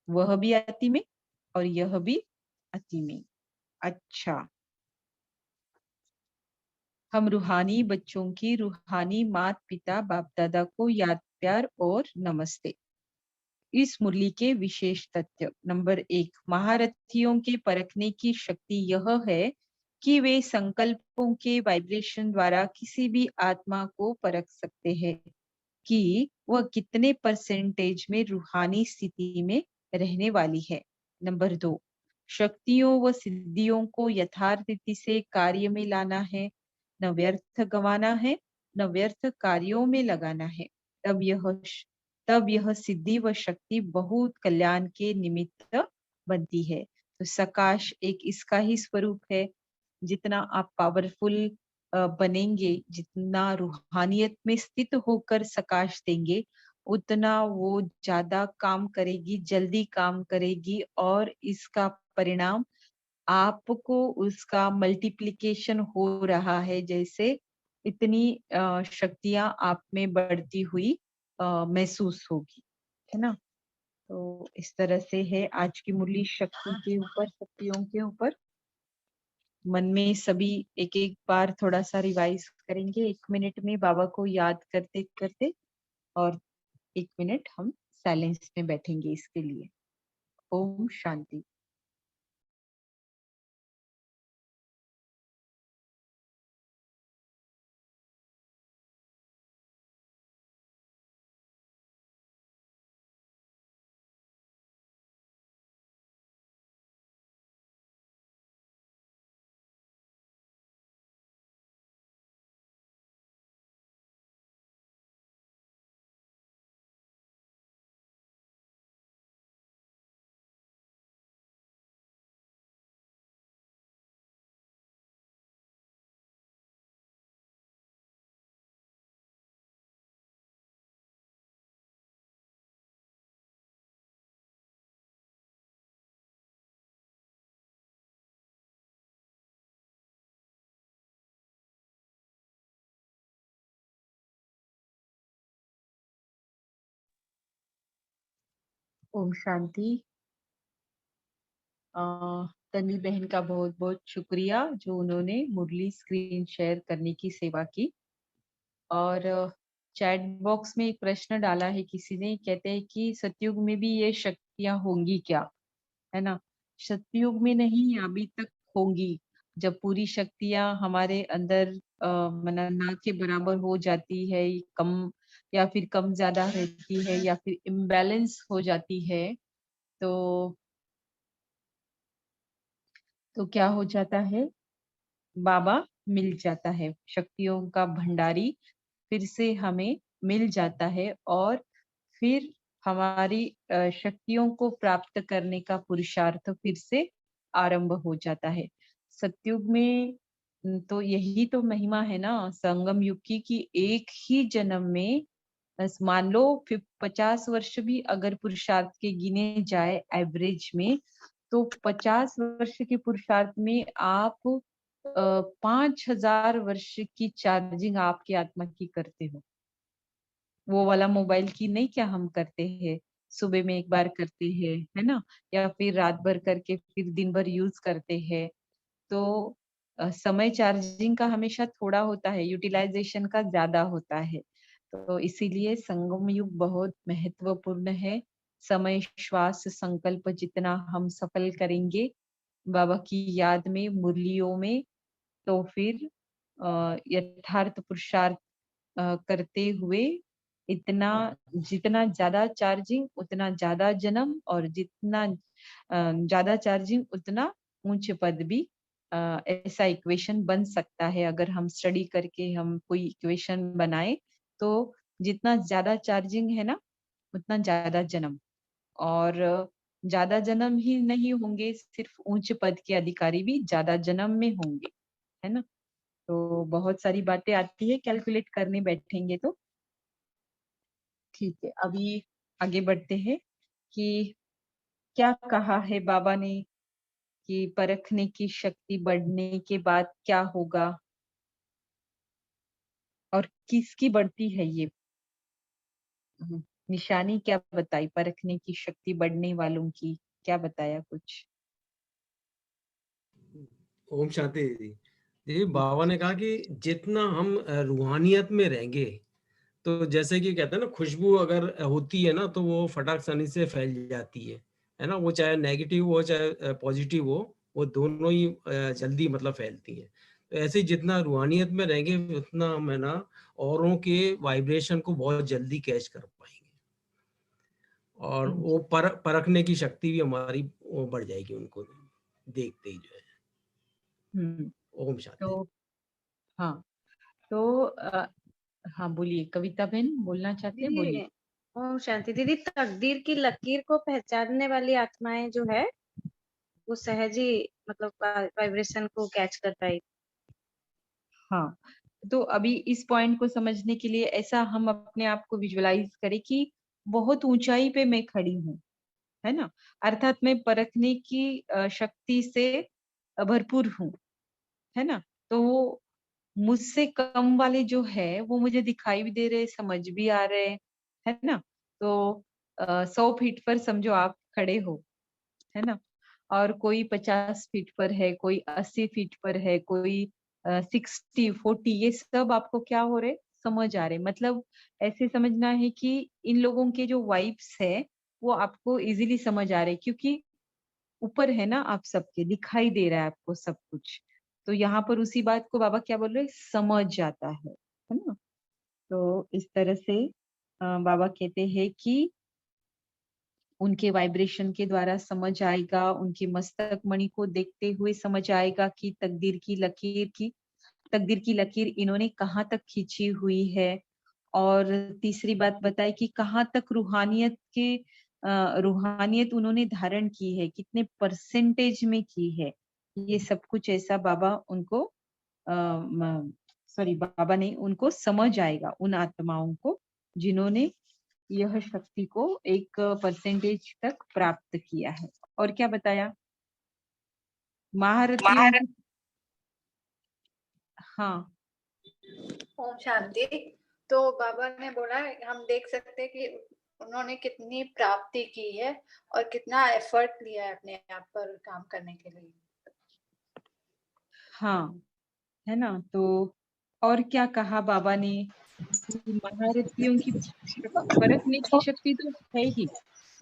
वह भी अति में और यह भी अति में। अच्छा, हम रूहानी बच्चों की रूहानी मात पिता बाप दादा को याद प्यार और नमस्ते। इस मुरली के विशेष तथ्य नंबर 1, महारथियों के परखने की शक्ति यह है कि वे संकल्पों के वाइब्रेशन द्वारा किसी भी आत्मा को परख सकते हैं कि वह कितने परसेंटेज में रूहानी स्थिति में रहने वाली है। नंबर 2, शक्तियों व सिद्धियों को यथार्थ रीति से कार्य में लाना है, न व्यर्थ गंवाना है, न व्यर्थ कार्यों में लगाना है। तब यह तब यह सिद्धि व शक्ति बहुत कल्याण के निमित्त बनती है। तो सकाश एक इसका ही स्वरूप है। जितना आप पावरफुल बनेंगे, जितना रूहानियत में स्थित होकर सकाश देंगे, उतना वो ज्यादा काम करेगी, जल्दी काम करेगी और इसका परिणाम आपको उसका मल्टीप्लिकेशन हो रहा है, जैसे इतनी शक्तियां आप में बढ़ती हुई महसूस होगी, है ना? तो इस तरह से है आज की मुरली शक्ति के ऊपर, शक्तियों के ऊपर। मन में सभी एक एक बार थोड़ा सा रिवाइज करेंगे 1 मिनट में बाबा को याद करते करते, और 1 मिनट हम साइलेंस में बैठेंगे इसके लिए। ओम शांति। ओम शांति। तन्वी बहन का बहुत बहुत शुक्रिया जो उन्होंने मुरली स्क्रीन शेयर करने की सेवा की। और चैट बॉक्स में एक प्रश्न डाला है किसी ने, कहते हैं कि सतयुग में भी ये शक्तियां होंगी क्या, है ना। सतयुग में नहीं, अभी तक होंगी। जब पूरी शक्तियां हमारे अंदर मना ना के बराबर हो जाती है, कम या फिर कम ज्यादा रहती है या फिर इम्बैलेंस हो जाती है, तो क्या हो जाता है, बाबा मिल जाता है, शक्तियों का भंडारी फिर से हमें मिल जाता है। और फिर हमारी शक्तियों को प्राप्त करने का पुरुषार्थ फिर से आरंभ हो जाता है। सतयुग में तो यही तो महिमा है ना संगम युग की, कि एक ही जन्म में मान लो 50 वर्ष भी अगर पुरुषार्थ के गिने जाए एवरेज में, तो 50 वर्ष के पुरुषार्थ में आप 5,000 वर्ष की चार्जिंग आपकी आत्मा की करते हो। वो वाला मोबाइल की नहीं, क्या हम करते हैं, सुबह में एक बार करते हैं, है ना, या फिर रात भर करके फिर दिन भर यूज करते हैं। तो समय चार्जिंग का हमेशा थोड़ा होता है, यूटिलाइजेशन का ज्यादा होता है। तो इसीलिए संगम युग बहुत महत्वपूर्ण है। समय, श्वास, संकल्प जितना हम सफल करेंगे बाबा की याद में, मुरलियों में, तो फिर यथार्थ पुरुषार्थ करते हुए इतना, जितना ज्यादा चार्जिंग उतना ज्यादा जन्म, और जितना ज्यादा चार्जिंग उतना ऊंच पद भी। ऐसा इक्वेशन बन सकता है, अगर हम स्टडी करके हम कोई इक्वेशन बनाए, तो जितना ज्यादा चार्जिंग है ना उतना ज्यादा जन्म। और ज्यादा जन्म ही नहीं होंगे, सिर्फ उच्च पद के अधिकारी भी ज्यादा जन्म में होंगे, है ना। तो बहुत सारी बातें आती है कैलकुलेट करने बैठेंगे तो। ठीक है, अभी आगे बढ़ते हैं कि क्या कहा है बाबा ने, कि परखने की शक्ति बढ़ने के बाद क्या होगा, और किसकी बढ़ती है ये। निशानी क्या बताई परखने की शक्ति बढ़ने वालों की, क्या बताया कुछ। ओम शांति दीदी। दीदी बाबा ने कहा कि जितना हम रूहानियत में रहेंगे, तो जैसे कि कहते हैं ना, खुशबू अगर होती है ना तो वो फटाक सनी से फैल जाती है ना। वो चाहे नेगेटिव हो चाहे पॉजिटिव हो, वो दोनों ही जल्दी मतलब फैलती है। तो ऐसे ही जितना रूहानियत में रहेंगे उतना हम है ना औरों के वाइब्रेशन को बहुत जल्दी कैच कर पाएंगे, और वो परखने की शक्ति भी हमारी वो बढ़ जाएगी उनको देखते ही जो है। हम्म। ओम शांति। तो हाँ, तो हाँ बोलिए, कविता बहन बोलना चाहते हैं, बोलिए। दीदी, ओम शांति दीदी। तकदीर की लकीर को पहचानने वाली आत्माएं जो है वो सहज ही मतलब वाइब्रेशन को कैच कर पाई। हाँ, तो अभी इस पॉइंट को समझने के लिए ऐसा हम अपने आप को विजुअलाइज करें कि बहुत ऊंचाई पे मैं खड़ी हूँ, है ना। अर्थात मैं परखने की शक्ति से भरपूर हूँ, है ना। तो वो मुझसे कम वाले जो है वो मुझे दिखाई भी दे रहे, समझ भी आ रहे, है ना। तो 100 फीट पर समझो आप खड़े हो, है ना। और कोई 50 फीट पर है, कोई 80 फीट पर है, कोई 60, 40, ये सब आपको क्या हो रहे, समझ आ रहे। मतलब ऐसे समझना है कि इन लोगों के जो वाइब्स है वो आपको इजीली समझ आ रहे, क्योंकि ऊपर है ना, आप सबके दिखाई दे रहा है आपको सब कुछ। तो यहाँ पर उसी बात को बाबा क्या बोल रहे, समझ जाता है ना। तो इस तरह से बाबा कहते हैं कि उनके वाइब्रेशन के द्वारा समझ आएगा, उनके मस्तक मणि को देखते हुए समझ आएगा कि तकदीर की लकीर इन्होंने कहाँ तक खींची हुई है। और तीसरी बात बताए कि कहाँ तक रूहानियत उन्होंने धारण की है, कितने परसेंटेज में की है। ये सब कुछ ऐसा बाबा उनको बाबा ने उनको समझ आएगा, उन आत्माओं को जिन्होंने यह शक्ति को एक परसेंटेज तक प्राप्त किया है। और क्या बताया, महारथियों की। हाँ। ओम शांति। तो बाबा ने बोला हम देख सकते हैं कि उन्होंने कितनी प्राप्ति की है और कितना एफर्ट लिया है अपने आप पर काम करने के लिए। हाँ, है ना? तो और क्या कहा बाबा ने कि महारथियों की परखने की शक्ति तो है ही,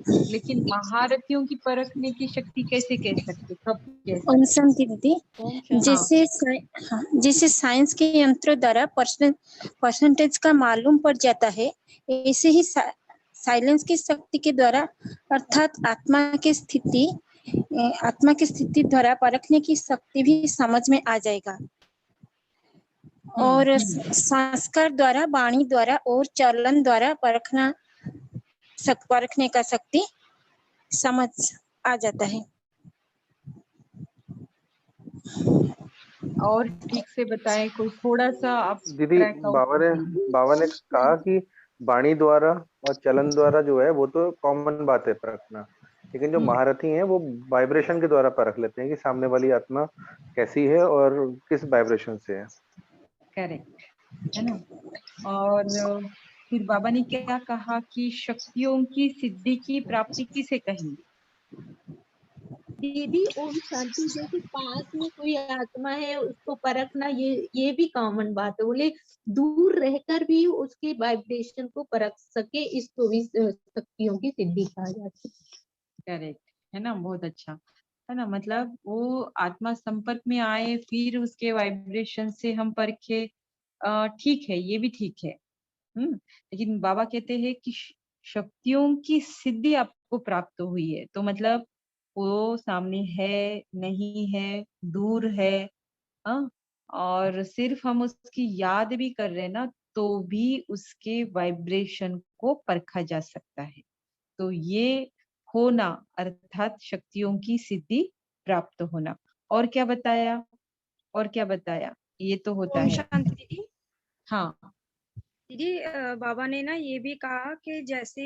लेकिन महारथियों की परखने की शक्ति कैसे कह सकते, कब कह ओम सकते? शांति दीदी। ओम शांति। हाँ, हाँ, जैसे साइंस के यंत्रों द्वारा परसेंटेज का मालूम पड़ जाता है, ऐसे ही साइलेंस की शक्ति के द्वारा अर्थात आत्मा की स्थिति द्वारा परखने की शक्ति भी समझ में आ जाएगा। और संस्कार द्वारा, वाणी द्वारा और चलन द्वारा परखने का शक्ति समझ आ जाता है। और ठीक से बताएं, कोई थोड़ा सा आप दीदी ट्रैक आउट बाबा ने कहा कि वाणी द्वारा और चलन द्वारा जो है वो तो कॉमन बात है परखना, लेकिन जो महारथी हैं वो वाइब्रेशन के द्वारा परख लेते हैं कि सामने वाली आत्मा कैसी है और किस वाइब्रेशन से है। करेक्ट, है ना? और फिर बाबा ने क्या कहा कि शक्तियों की सिद्धि की प्राप्ति किसे कहेंगे? दीदी ओम शांति। जैसे पास में कोई आत्मा है उसको परखना, ये भी कॉमन बात है। बोले दूर रहकर भी उसके वाइब्रेशन को परख सके, इसको भी शक्तियों की सिद्धि कहा जाता है। करेक्ट, है ना? बहुत अच्छा, है ना? मतलब वो आत्मा संपर्क में आए, फिर उसके वाइब्रेशन से हम परखे, ठीक है, ये भी ठीक है। लेकिन बाबा कहते हैं कि शक्तियों की सिद्धि आपको प्राप्त हुई है, तो मतलब वो सामने है, नहीं है, दूर है, हाँ, और सिर्फ हम उसकी याद भी कर रहे हैं ना, तो भी उसके वाइब्रेशन को परखा जा सकता है। तो ये होना अर्थात शक्तियों की सिद्धि प्राप्त होना। और क्या बताया? और क्या बताया? ये तो होता ओम है। शांति दीदी। हाँ, दीदी बाबा ने ना ये भी कहा कि जैसे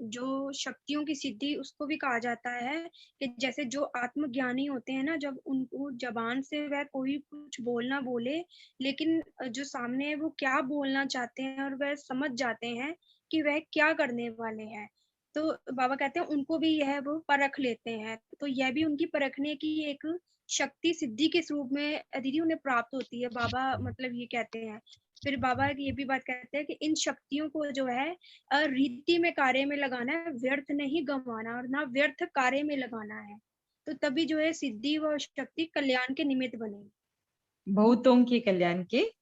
जो शक्तियों की सिद्धि उसको भी कहा जाता है कि जैसे जो आत्मज्ञानी होते हैं ना, जब उनको जबान से वह कोई कुछ बोलना बोले, लेकिन जो सामने है वो क्या बोलना चाहते हैं और वह समझ जाते हैं कि वह क्या करने वाले हैं, तो बाबा कहते हैं उनको भी यह वो परख लेते हैं। तो यह भी उनकी परखने की एक शक्ति सिद्धि के स्वरूप में दीदी उन्हें प्राप्त होती है, बाबा मतलब ये कहते हैं। फिर बाबा ये भी बात कहते हैं कि इन शक्तियों को जो है रीति में कार्य में लगाना है, व्यर्थ नहीं गंवाना और ना व्यर्थ कार्य में लगाना है, तो तभी जो है सिद्धि व शक्ति कल्याण के निमित्त बनेगी। बहुतों के कल्याण के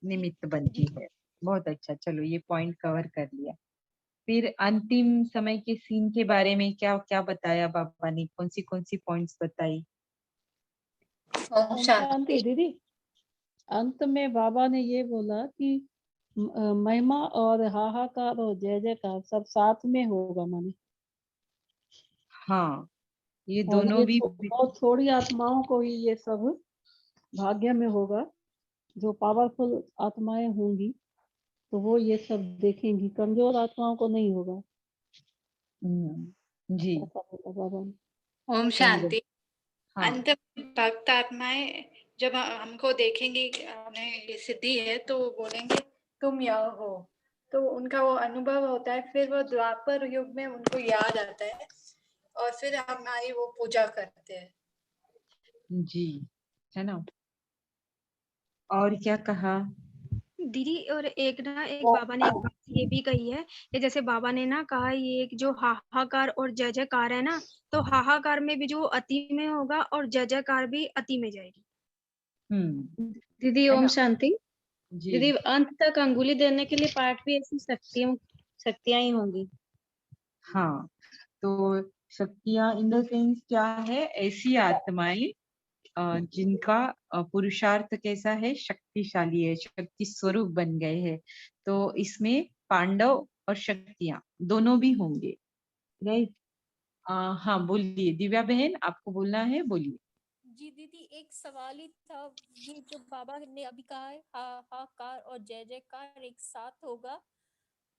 निमित्त बनती जी। है। बहुत अच्छा, चलो ये पॉइंट कवर कर लिया। फिर अंतिम समय के सीन के बारे में क्या क्या बताया बाबा ने? कौन सी पॉइंट्स बताई? ओम ओम शांति। शांति दीदी। अंत में बाबा ने ये बोला कि महिमा और हाहाकार और जय जयकार सब साथ में होगा माने। हाँ, ये और दोनों ये भी बहुत थोड़ी आत्माओं को ही ये सब भाग्य में होगा। जो पावरफुल आत्माएं होंगी तो वो ये सब देखेंगी, कमजोर आत्माओं को नहीं होगा। जी, ऐसा बोला बाबा ने। ओम शांति। हाँ, अंत में भक्त आत्माएं जब हमको देखेंगी कि हमें ये सिद्धि है, तो वो बोलेंगे तुम यह हो, तो उनका वो अनुभव होता है। फिर वो द्वापर युग में उनको याद आता है और फिर हमारी वो पूजा करते हैं। जी, है ना? और क्या कहा? दीदी और एक बाबा ने एक बात ये भी कही है कि जैसे बाबा ने ना कहा ये एक जो हाहाकार और जय जयकार है ना, तो हाहाकार में भी जो अति में होगा और जय जयकार भी अति में जाएगी। दीदी है ओम ना? शांति। जी, दीदी अंत तक अंगुली देने के लिए पाठ भी ऐसी शक्तियां ही होंगी। हाँ, तो शक्तियां इन द सेंस क्या है? ऐसी आत्माएं जिनका पुरुषार्थ कैसा है? शक्तिशाली है, शक्ति स्वरूप बन गए हैं। तो इसमें पांडव और शक्तियां दोनों भी होंगे, राइट? हाँ, बोलिए दिव्या बहन, आपको बोलना है, बोलिए। जी दीदी, एक सवाल ही था। ये जो बाबा ने अभी कहा है हाहाकार और जय जयकार एक साथ होगा,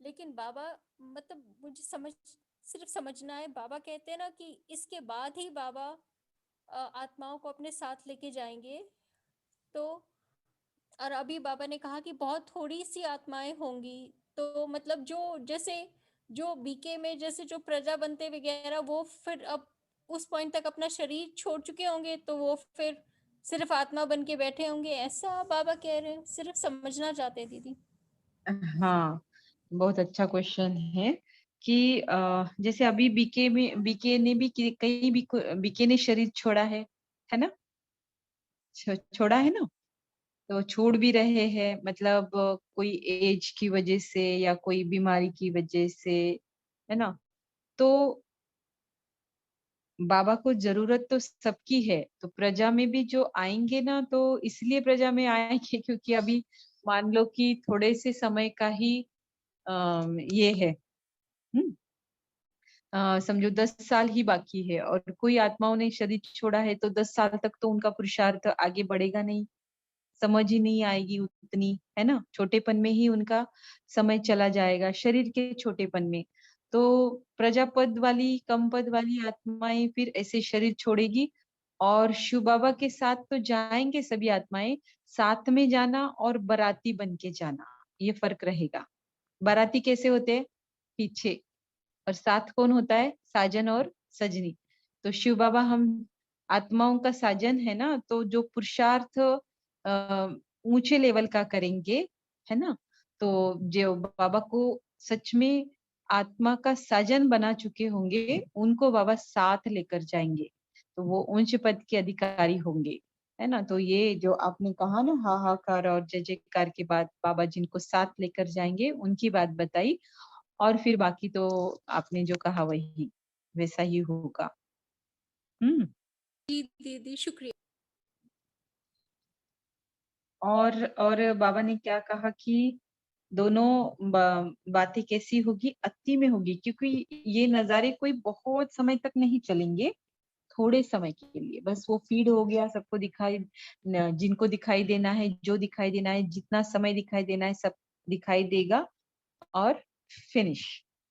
लेकिन बाबा मतलब मुझे सिर्फ समझना है। बाबा कहते हैं ना कि इसके बाद ही बाबा आत्माओं को अपने साथ लेके जाएंगे। तो और अभी बाबा ने कहा कि बहुत थोड़ी सी आत्माएं होंगी, तो मतलब जो जैसे जो बीके में जैसे जो प्रजा बनते वगैरह वो फिर अब उस पॉइंट तक अपना शरीर छोड़ चुके होंगे, तो वो फिर सिर्फ आत्मा बन के बैठे होंगे, ऐसा बाबा कह रहे हैं? सिर्फ समझना चाहते हैं दीदी। हाँ, बहुत अच्छा क्वेश्चन है कि जैसे अभी बीके ने भी कई बीके ने शरीर छोड़ा है ना? छोड़ा है ना? तो छोड़ भी रहे हैं, मतलब कोई एज की वजह से या कोई बीमारी की वजह से, है ना? तो बाबा को जरूरत तो सबकी है, तो प्रजा में भी जो आएंगे ना, तो इसलिए प्रजा में आएंगे क्योंकि अभी मान लो कि थोड़े से समय का ही ये है। समझो 10 साल ही बाकी है और कोई आत्माओं ने शरीर छोड़ा है, तो 10 साल तक तो उनका पुरुषार्थ आगे बढ़ेगा नहीं, समझ ही नहीं आएगी उतनी, है ना? छोटेपन में ही उनका समय चला जाएगा, शरीर के छोटेपन में। तो प्रजापद वाली, कम पद वाली आत्माएं फिर ऐसे शरीर छोड़ेगी और शिव बाबा के साथ तो जाएंगे सभी आत्माएं, साथ में जाना और बाराती बन के जाना, ये फर्क रहेगा। बाराती कैसे होते हैं? पीछे, और साथ कौन होता है? साजन और सजनी। तो शिव बाबा हम आत्माओं का साजन है ना, तो जो पुरुषार्थ ऊंचे लेवल का करेंगे, है ना, तो जो बाबा को सच में आत्मा का साजन बना चुके होंगे, उनको बाबा साथ लेकर जाएंगे, तो वो उच्च पद के अधिकारी होंगे, है ना? तो ये जो आपने कहा ना, हाहाकार और जय जयकार के बाद बाबा जिनको साथ लेकर जाएंगे, उनकी बात बताई, और फिर बाकी तो आपने जो कहा वही वैसा ही होगा। जी दीदी शुक्रिया। और बाबा ने क्या कहा कि दोनों बातें कैसी होगी? अति में होगी, क्योंकि ये नजारे कोई बहुत समय तक नहीं चलेंगे, थोड़े समय के लिए बस वो फीड हो गया, सबको दिखाई, जिनको दिखाई देना है, जो दिखाई देना है, जितना समय दिखाई देना है, सब दिखाई देगा और फिनिश,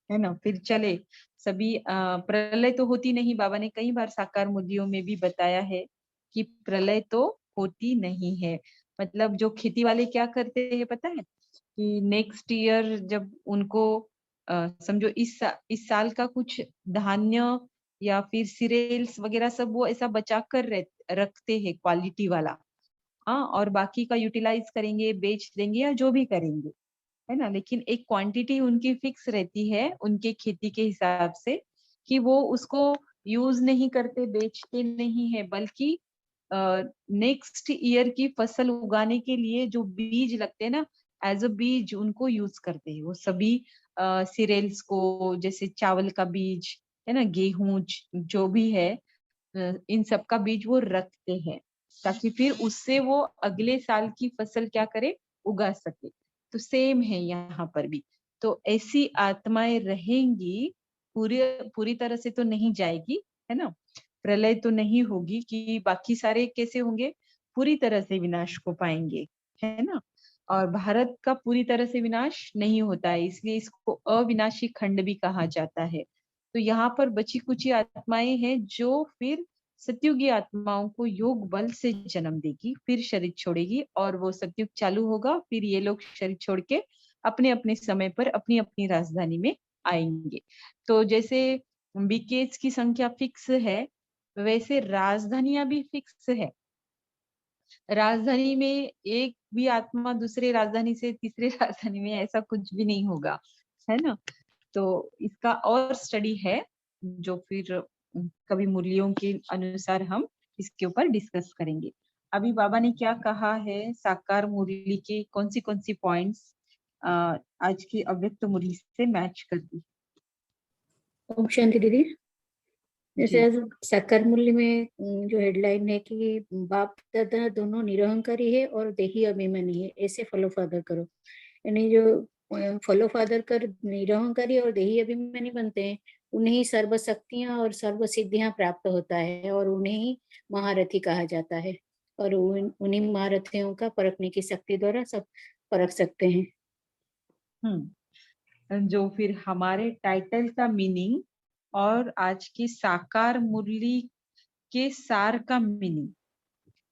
है ना? फिर चले सभी। प्रलय तो होती नहीं, बाबा ने कई बार साकार मुद्रियों में भी बताया है कि प्रलय तो होती नहीं है। मतलब जो खेती वाले क्या करते हैं पता है कि नेक्स्ट ईयर जब उनको समझो इस साल का कुछ धान्य या फिर सीरियल्स वगैरह सब वो ऐसा बचा कर रखते हैं क्वालिटी वाला, हाँ, और बाकी का यूटिलाइज करेंगे, बेच देंगे या जो भी करेंगे, है ना? लेकिन एक क्वांटिटी उनकी फिक्स रहती है उनके खेती के हिसाब से, कि वो उसको यूज नहीं करते, बेचते नहीं है, बल्कि नेक्स्ट ईयर की फसल उगाने के लिए जो बीज लगते हैं ना, एज अ बीज उनको यूज करते हैं वो सभी सीरियल्स को, जैसे चावल का बीज, है ना, गेहूं, जो भी है, इन सब का बीज वो रखते हैं, ताकि फिर उससे वो अगले साल की फसल क्या करे, उगा सके। तो सेम है यहाँ पर भी। तो ऐसी आत्माएं रहेंगी, पूरी तरह से तो नहीं जाएगी, है ना? प्रलय तो नहीं होगी कि बाकी सारे कैसे होंगे, पूरी तरह से विनाश को पाएंगे, है ना? और भारत का पूरी तरह से विनाश नहीं होता है, इसलिए इसको अविनाशी खंड भी कहा जाता है। तो यहाँ पर बची कुछ आत्माएं हैं जो फिर सतयुगी आत्माओं को योग बल से जन्म देगी, फिर शरीर छोड़ेगी और वो सतयुग चालू होगा, फिर ये लोग शरीर छोड़ के अपने अपने समय पर अपनी अपनी राजधानी में आएंगे। तो जैसे बीकेज की संख्या फिक्स है, वैसे राजधानियां भी फिक्स है। राजधानी में एक भी आत्मा दूसरे राजधानी से तीसरे राजधानी में ऐसा कुछ भी नहीं होगा, है ना? तो इसका और स्टडी है जो फिर कभी मुरलियों के अनुसार हम इसके ऊपर डिस्कस करेंगे। अभी बाबा ने क्या कहा है साकार मुरली के कौन सी पॉइंट्स आज की अव्यक्त मुरली से मैच कर दी। ओम शांति दीदी। जैसे जी। आज साकार मूल्य में जो हेडलाइन है कि बाप दादा दोनों निरहंकारी है और देही अभिमानी है, ऐसे फॉलो फादर करो। यानी जो फॉलो फादर कर निरहंकारी और देही अभिमानी बनते हैं, उन्हें ही सर्व शक्तियां और सर्व सिद्धियां प्राप्त होता है और उन्हें ही महारथी कहा जाता है, और उन्हीं महारथियों का परखने की शक्ति द्वारा सब परख सकते हैं। जो फिर हमारे टाइटल का मीनिंग और आज की साकार मुरली के सार का मीनिंग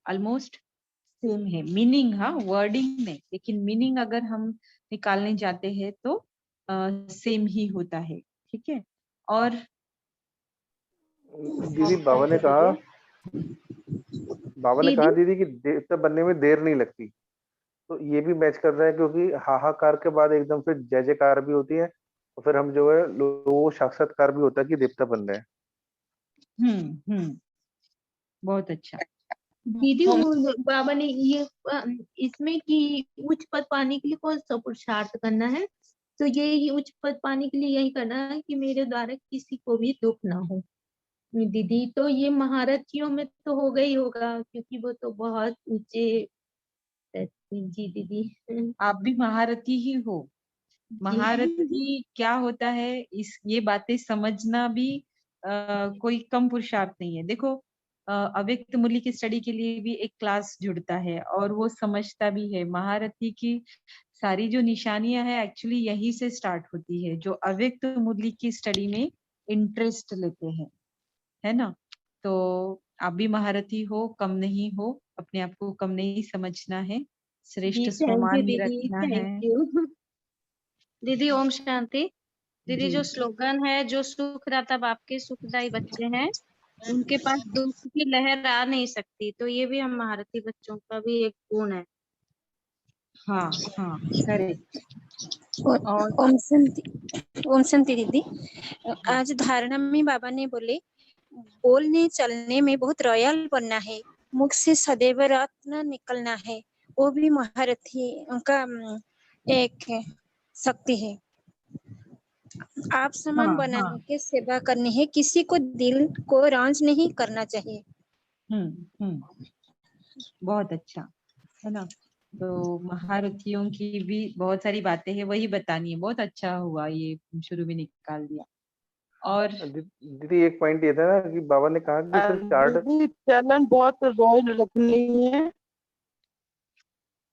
ऑलमोस्ट सेम है। मीनिंग, हाँ, वर्डिंग नहीं, लेकिन मीनिंग अगर हम निकालने जाते हैं तो सेम ही होता है। ठीक है। और दीदी बाबा ने कहा दीदी कि देवता बनने में देर नहीं लगती, तो ये भी मैच कर रहा है क्योंकि हाहाकार के बाद एकदम से जय जयकार भी होती है, तो फिर हम जो है लोगों को साक्षात्कार भी होता है कि देवता बन रहे हैं। बहुत अच्छा। दीदी वो बाबा ने ये इसमें कि उच्च पद पाने के लिए कौन सा पुरुषार्थ करना है, तो ये उच्च पद पाने के लिए यही करना है कि मेरे द्वारा किसी को भी दुख ना हो। दीदी तो ये महारथियों में तो होगा ही होगा, क्योंकि वो तो बहुत ऊंचे। जी दीदी। आप भी महारथी ही हो। महारथी क्या होता है, ये बातें समझना भी कोई कम पुरुषार्थ नहीं है। देखो, अव्यक्त मूल्य की स्टडी के लिए भी एक क्लास जुड़ता है और वो समझता भी है। महारथी की सारी जो निशानियां हैं एक्चुअली यही से स्टार्ट होती है, जो अव्यक्त मूल्य की स्टडी में इंटरेस्ट लेते हैं, है ना। तो आप भी महारथी हो, कम नहीं हो, अपने आप को कम नहीं समझना है, श्रेष्ठ जी थैंक यू स्वमान दीदी, रखना है। थैंक यू दीदी। ओम शांति। दीदी जी। जो स्लोगन है, जो सुखदाता बाप के सुखदाई बच्चे हैं, उनके पास दुख की लहर आ नहीं सकती, तो ये भी हम महारथी बच्चों का भी एक गुण है। हाँ हाँ, करेक्ट। और ओम शांति दीदी। आज धारणा में बाबा ने बोले, बोलने चलने में बहुत रॉयल बनना है, मुख से सदैव रत्न निकलना है, वो भी महारथी का एक शक्ति है। आप समान हाँ बनाने हाँ। की सेवा करनी है, किसी को दिल को रांझ नहीं करना चाहिए। बहुत अच्छा, है ना। तो महारथियों की भी बहुत सारी बातें हैं, वही बतानी है। बहुत अच्छा हुआ ये शुरू में निकाल दिया। और दीदी एक पॉइंट ये था ना कि बाबा ने कहा कि सिर्फ चार्ट दीदी चलन बहुत रॉयल रखनी है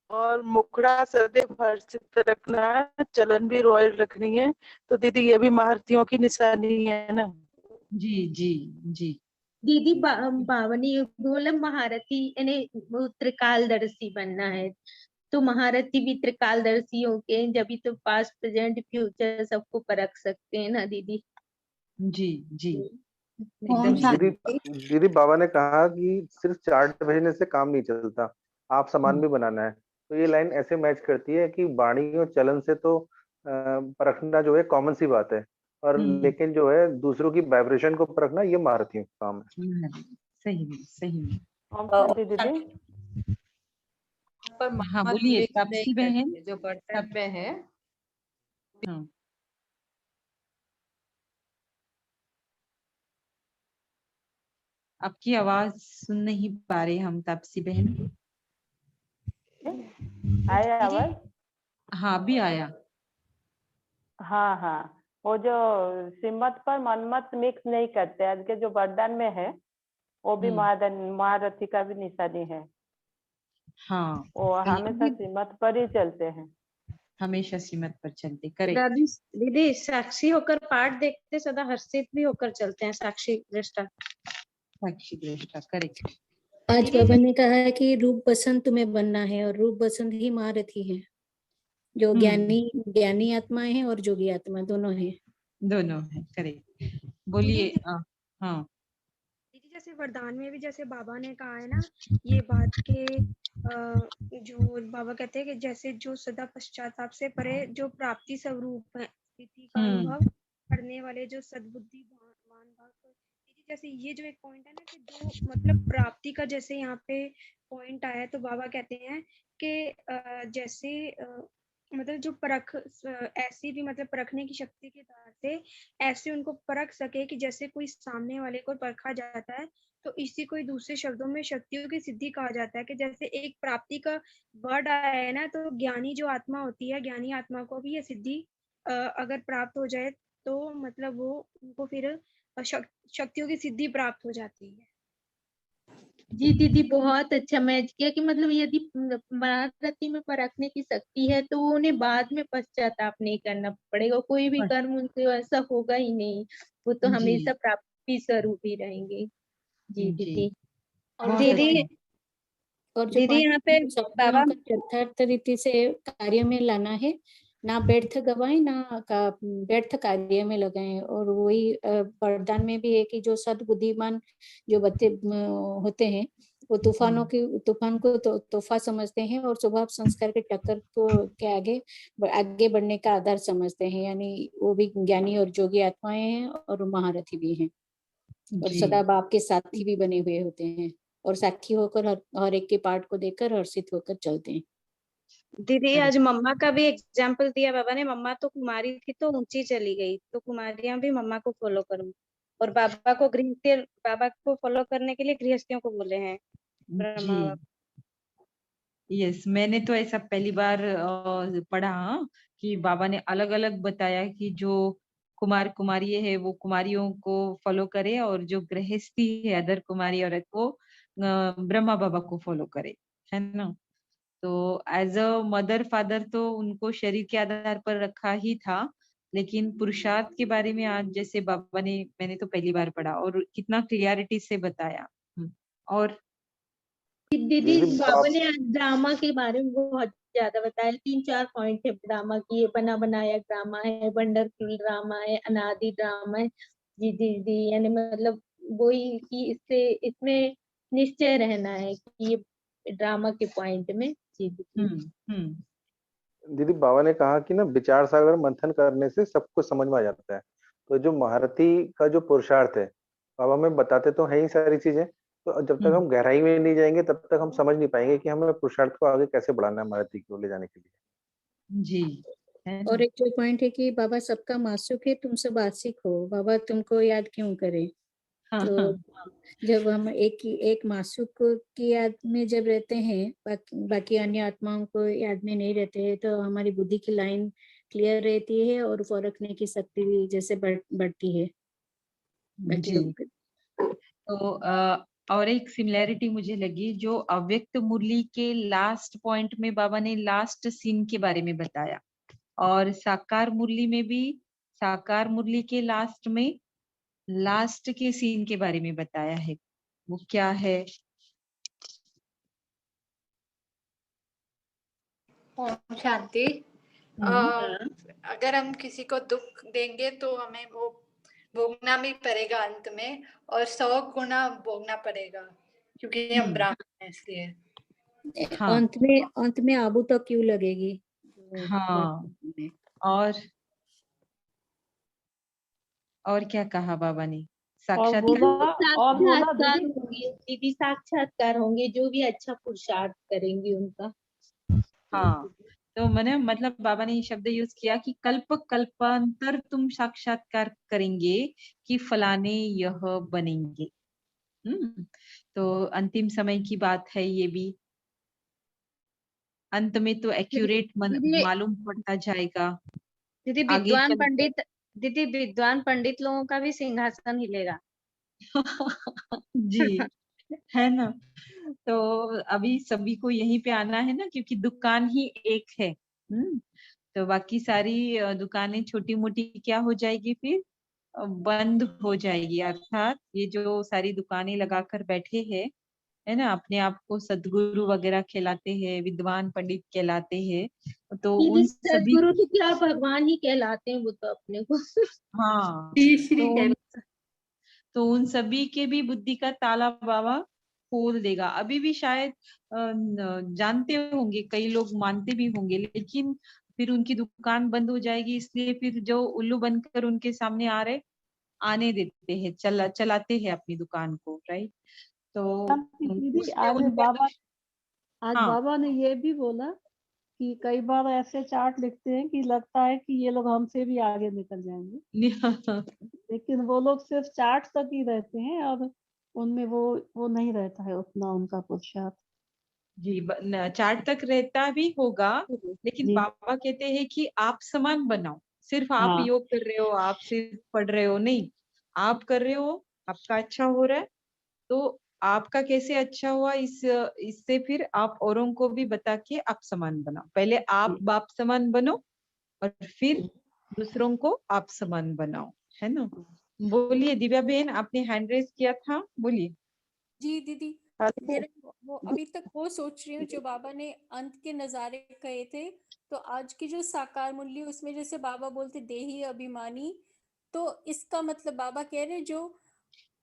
और मुखड़ा सदैव हर्षित रखना है, चलन भी रॉयल रखनी है। तो दीदी ये भी महारथियों की निशानी है ना। जी जी जी। दीदी बाबा ने बोला महारथी यानी वो त्रिकालदर्शी बनना है, तो महारथी भी त्रिकालदर्शी होके जब तो पास्ट प्रेजेंट फ्यूचर सबको परख सकते हैं ना दीदी। जी जी, एकदम दीदी बाबा ने कहा कि सिर्फ चार्ट भेजने से काम नहीं चलता, आप सामान भी बनाना है। तो ये लाइन ऐसे मैच करती है कि वाणी और चलन से तो परखना जो है कॉमन सी बात है, और लेकिन जो है दूसरों की वाइब्रेशन को परखना ये महारथियों का काम है। सही में, सही में। दीदी पर हाँ बोलिए मिक्स तापसी नहीं बहन। करती है, जो बर्तन में है। हाँ, आपकी आवाज सुन नहीं पा रहे हम तापसी बहन। आया आवाज? हाँ अभी आया। हाँ हाँ, वो जो श्रीमत पर मनमत मिक्स नहीं करते, आज के जो वरदान में है वो भी महारथी का भी निशानी है। हाँ, वो हमेशा श्रीमत पर ही चलते हैं, हमेशा श्रीमत पर चलते। करेक्ट दीदी साक्षी होकर पाठ देखते, सदा हर्षित भी होकर चलते हैं, साक्षी दृष्टा। साक्षी दृष्टा, करेक्ट। आज बाबा ने कहा है कि रूप बसंत तुम्हें बनना है, और रूप बसंत ही महारथी है, जो ज्ञानी आत्मा है और जोगी आत्मा दोनों है। दोनों है, करेक्ट। बोलिए। हाँ दीदी जैसे वरदान में भी जैसे बाबा ने कहा है ना ये बात के जो बाबा कहते हैं कि जैसे जो सदा पश्चाताप से परे जो प्राप्ति स्वरूप है, स्थिति का अनुभव करने वाले जो सद्बुद्धि दीदी, जैसे ये जो एक पॉइंट है ना कि जो मतलब प्राप्ति का जैसे यहाँ पे पॉइंट आया, तो बाबा कहते हैं कि जैसे मतलब जो परख ऐसी भी मतलब परखने की शक्ति के द्वारा से ऐसे उनको परख सके कि जैसे कोई सामने वाले को परखा जाता है, तो इसी को दूसरे शब्दों में शक्तियों की सिद्धि कहा जाता है। कि जैसे एक प्राप्ति का वर्ड आया है ना, तो ज्ञानी जो आत्मा होती है, ज्ञानी आत्मा को भी ये सिद्धि अगर प्राप्त हो जाए तो मतलब वो उनको फिर शक्तियों की सिद्धि प्राप्त हो जाती है। जी दीदी बहुत अच्छा मैच किया कि मतलब यदि महारथी में परखने की शक्ति है तो उन्हें बाद में पश्चाताप नहीं करना पड़ेगा, कोई भी कर्म उनसे ऐसा होगा ही नहीं, वो तो हमेशा प्राप्ति स्वरूप ही रहेंगे। जी दीदी। और दीदी और जो दीदी यहाँ पे बाबा को यथार्थ रीति से कार्य में लाना है, ना व्यर्थ गवाएं ना व्यर्थ कार्य में लगाएं। और वही वरदान में भी है कि जो सद्बुद्धिमान जो बच्चे होते हैं वो तूफान को तोहफा समझते हैं और स्वभाव संस्कार के टक्कर को के आगे बढ़ने का आधार समझते हैं। यानी वो भी ज्ञानी और जोगी आत्माएं हैं और महारथी भी हैं और सदा बाप के साथी भी बने हुए होते हैं और साक्षी होकर हर एक के पाठ को देखकर हर्षित होकर चलते हैं। दीदी आज मम्मा का भी एग्जाम्पल दिया बाबा ने। मम्मा तो कुमारी थी तो ऊंची चली गई, तो कुमारियां भी मम्मा को फॉलो करूं। और बाबा को फॉलो करने के लिए गृहस्थियों को बोले हैं ब्रह्मा बाबा। यस, मैंने तो ऐसा पहली बार पढ़ा कि बाबा ने अलग अलग बताया कि जो कुमार कुमारी है वो कुमारियों को फॉलो करे और जो गृहस्थी है अदर कुमारी औरत को ब्रह्मा बाबा को फॉलो करे, है ना। तो एज अ मदर फादर तो उनको शरीर के आधार पर रखा ही था, लेकिन पुरुषार्थ के बारे में आज जैसे बाबा ने, मैंने तो पहली बार पढ़ा और कितना क्लियरिटी से बताया। और दीदी बाबा ने आज ड्रामा के बारे में बहुत ज्यादा बताया। 3-4 पॉइंट है ड्रामा की। ये बना बनाया ड्रामा है, वंडरफुल ड्रामा है, अनादि ड्रामा है। जी जी जी, यानी मतलब वही कि इसमें निश्चय रहना है कि ये ड्रामा के पॉइंट में। जी जी दीदी बाबा ने कहा कि ना विचार सागर मंथन करने से सब कुछ समझ में आ जाता है। तो जो महारथी का जो पुरुषार्थ है बाबा में बताते तो है ही सारी चीजें, तो जब तक हम गहराई में नहीं जाएंगे तब तक हम समझ नहीं पाएंगे कि हमें पुरुषार्थ को आगे कैसे बढ़ाना है महारथी को ले जाने के लिए। जी। और एक जो पॉइंट है कि बाबा सबका मासूक है, तुम सब आशिक हो, बाबा तुमको याद क्यों करे। तो जब हम एक मासूक की याद में जब रहते हैं, बाकी अन्य आत्माओं को याद में नहीं रहते हैं, तो हमारी बुद्धि की लाइन क्लियर रहती है और परखने की शक्ति भी जैसे बढ़ती है। तो और एक सिमिलैरिटी मुझे लगी जो अव्यक्त मुरली के लास्ट पॉइंट में बाबा ने लास्ट सीन के बारे में बताया, और साकार मुरली में भी साकार मुरली के लास्ट में लास्ट के सीन के बारे में बताया है। वो क्या है? ओम शांति। अगर हम किसी को दुख देंगे तो हमें वो भोगना भी पड़ेगा अंत में, और 100 गुना भोगना पड़ेगा क्योंकि हम ब्राह्मण हैं इसलिए। अंत में आबू तो क्यों लगेगी। और क्या कहा बाबा ने? साक्षात्कार होंगे दीदी, साक्षात्कार होंगे जो भी अच्छा पुरुषार्थ करेंगे उनका। तो मैंने मतलब बाबा ने ये शब्द यूज किया कि कल्प कल्पांतर तुम साक्षात्कार करेंगे कि फलाने यह बनेंगे। तो अंतिम समय की बात है ये भी। अंत में तो एक्यूरेट मालूम पड़ता जाएगा। दीदी विद्वान पंडित लोगों का भी सिंहासन हिलेगा। जी है ना। तो अभी सभी को यहीं पे आना है ना, क्योंकि दुकान ही एक है। तो बाकी सारी दुकानें छोटी मोटी क्या हो जाएगी, फिर बंद हो जाएगी। अर्थात ये जो सारी दुकानें लगाकर बैठे हैं, है ना, अपने आप को सदगुरु वगैरह कहलाते हैं, विद्वान पंडित कहलाते हैं, तो उन सभी सदगुरु तो क्या भगवान ही कहलाते हैं वो तो अपने को। तो उन सभी के भी बुद्धि का ताला बाबा खोल देगा। अभी भी शायद जानते होंगे, कई लोग मानते भी होंगे, लेकिन फिर उनकी दुकान बंद हो जाएगी, इसलिए फिर जो उल्लू बनकर उनके सामने आ रहे आने देते हैं, चलाते हैं अपनी दुकान को, राइट। तो दीदी आज बाबा ने ये भी बोला कि कई बार ऐसे चार्ट लिखते हैं कि लगता है कि ये लोग हमसे भी आगे निकल जाएंगे, लेकिन वो लोग सिर्फ चार्ट तक ही रहते हैं और उनमें वो नहीं रहता है उतना उनका पुरुषार्थ। जी, चार्ट तक रहता भी होगा, लेकिन बाबा कहते हैं कि आप समान बनाओ। सिर्फ आप योग कर रहे हो, आप सिर्फ पढ़ रहे हो, नहीं, आप कर रहे हो, आपका अच्छा हो रहा है, तो आपका कैसे अच्छा हुआ इससे फिर आप औरों को भी बता के आप समान बनाओ। पहले आप बाप समान बनो और फिर दूसरों को आप समान बनाओ, है ना। बोलिए दिव्या बहन, आपने हैंड रेज किया था, बोलिए। जी दीदी, वो अभी तक वो सोच रही हूँ जो बाबा ने अंत के नजारे कहे थे, तो आज की जो साकार मूल्य उसमें जैसे बाबा बोलते देही अभिमानी, तो इसका मतलब बाबा कह रहे जो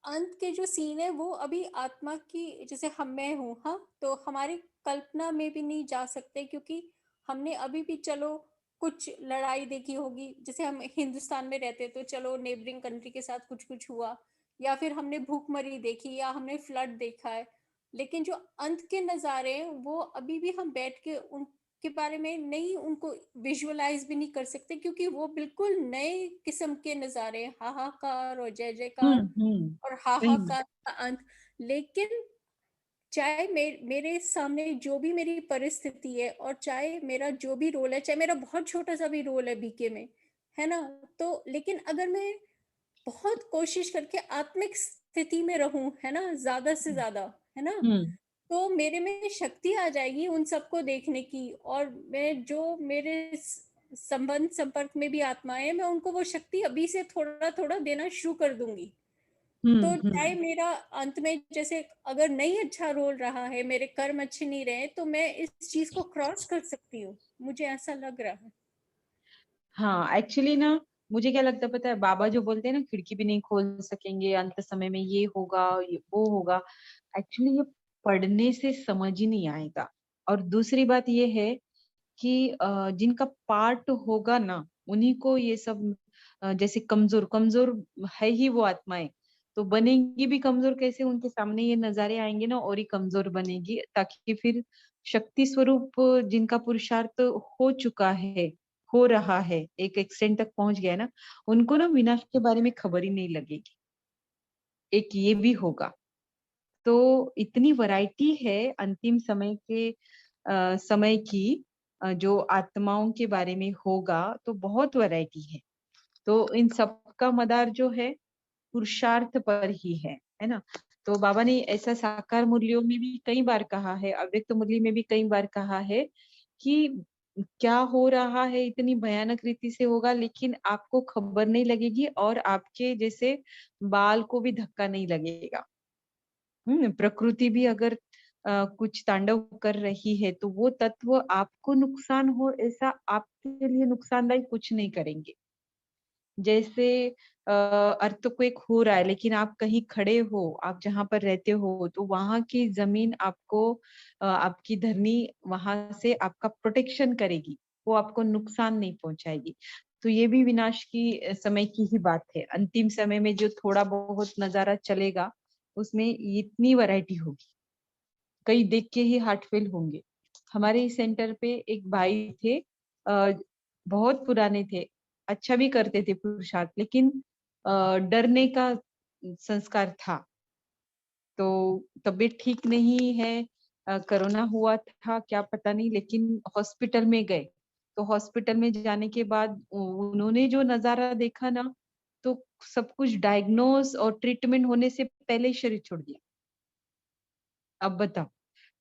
अंत के जो सीन है वो अभी आत्मा की, जैसे हम मैं हूँ, हाँ, तो हमारी कल्पना में भी नहीं जा सकते, क्योंकि हमने अभी भी चलो कुछ लड़ाई देखी होगी, जैसे हम हिंदुस्तान में रहते तो चलो नेबरिंग कंट्री के साथ कुछ कुछ हुआ, या फिर हमने भूखमरी देखी, या हमने फ्लड देखा है, लेकिन जो अंत के नज़ारे हैं वो अभी भी हम बैठ के उनके बारे में नहीं, उनको विजुअलाइज भी नहीं कर सकते, क्योंकि वो बिल्कुल नए किस्म के नज़ारे, हाहाकार और जय जयकार और सही में। हाहाकार का अंत। लेकिन चाहे मेरे सामने जो भी मेरी परिस्थिति है, और चाहे मेरा जो भी रोल है, चाहे मेरा बहुत छोटा सा भी रोल है बीके में, है ना, तो लेकिन अगर मैं बहुत कोशिश करके आत्मिक स्थिति में रहूं, है ना, ज्यादा से ज्यादा, है ना, तो मेरे में शक्ति आ जाएगी उन सबको देखने की, और मैं जो मेरे संबंध संपर्क में भी आत्माएं हैं, मैं उनको वो शक्ति अभी से थोड़ा थोड़ा देना शुरू कर दूंगी। तो चाहे मेरा अंत में जैसे अगर नहीं अच्छा रोल रहा है, मेरे कर्म अच्छे नहीं रहे, तो मैं इस चीज को क्रॉस कर सकती हूँ, मुझे ऐसा लग रहा है। हाँ, एक्चुअली ना मुझे क्या लगता है पता है, बाबा जो बोलते हैं ना खिड़की भी नहीं खोल सकेंगे अंत समय में, ये होगा ये वो होगा, एक्चुअली ये पढ़ने से समझ ही नहीं आएगा। और दूसरी बात ये है कि जिनका पार्ट होगा ना उन्हीं को ये सब जैसे कमजोर कमजोर है ही वो आत्माएं, तो बनेंगी भी कमजोर कैसे, उनके सामने ये नजारे आएंगे ना और ही कमजोर बनेगी, ताकि फिर शक्ति स्वरूप जिनका पुरुषार्थ हो चुका है, हो रहा है, एक एक्सटेंट तक पहुंच गया है ना, उनको ना विनाश के बारे में खबर ही नहीं लगेगी। एक ये भी होगा। तो इतनी वैरायटी है अंतिम समय के समय की, जो आत्माओं के बारे में होगा, तो बहुत वैरायटी है। तो इन सबका मदार जो है पुरुषार्थ पर ही है ना। तो बाबा ने ऐसा साकार मूल्यों में भी कई बार कहा है, अव्यक्त मूल्य में भी कई बार कहा है कि क्या हो रहा है इतनी भयानक रीति से होगा, लेकिन आपको खबर नहीं लगेगी और आपके जैसे बाल को भी धक्का नहीं लगेगा। प्रकृति भी अगर कुछ तांडव कर रही है तो वो तत्व आपको नुकसान हो ऐसा आपके लिए नुकसानदायक कुछ नहीं करेंगे। जैसे अर्थक्वेक हो रहा है लेकिन आप कहीं खड़े हो, आप जहां पर रहते हो, तो वहां की जमीन आपको आपकी धरनी वहां से आपका प्रोटेक्शन करेगी, वो आपको नुकसान नहीं पहुंचाएगी। तो ये भी विनाश की समय की ही बात है। अंतिम समय में जो थोड़ा बहुत नजारा चलेगा उसमें इतनी वैरायटी होगी, कई देख के ही हार्ट फेल होंगे। हमारे इस सेंटर पे एक भाई थे, बहुत पुराने थे, अच्छा भी करते थे पुरुषार्थ, लेकिन डरने का संस्कार था। तो तबीयत ठीक नहीं है, कोरोना हुआ था क्या पता नहीं, लेकिन हॉस्पिटल में गए। तो हॉस्पिटल में जाने के बाद उन्होंने जो नजारा देखा ना, तो सब कुछ डायग्नोस और ट्रीटमेंट होने से पहले ही शरीर छोड़ दिया। अब बताओ,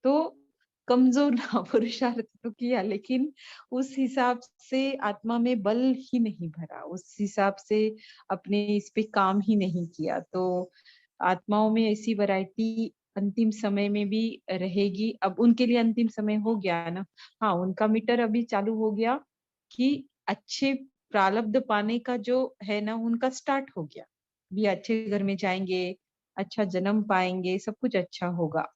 तो कमजोर ना पुरुषार्थ तो किया, लेकिन उस हिसाब से आत्मा में बल ही नहीं भरा, उस हिसाब से अपने इस पे काम ही नहीं किया। तो आत्माओं में ऐसी वैरायटी अंतिम समय में भी रहेगी। अब उनके लिए अंतिम समय हो गया ना, हाँ, उनका मीटर अभी चालू हो गया कि अच्छे प्रारब्ध पाने का जो है ना उनका स्टार्ट हो गया, भी अच्छे घर में जाएंगे, अच्छा जन्म पाएंगे, सब कुछ अच्छा होगा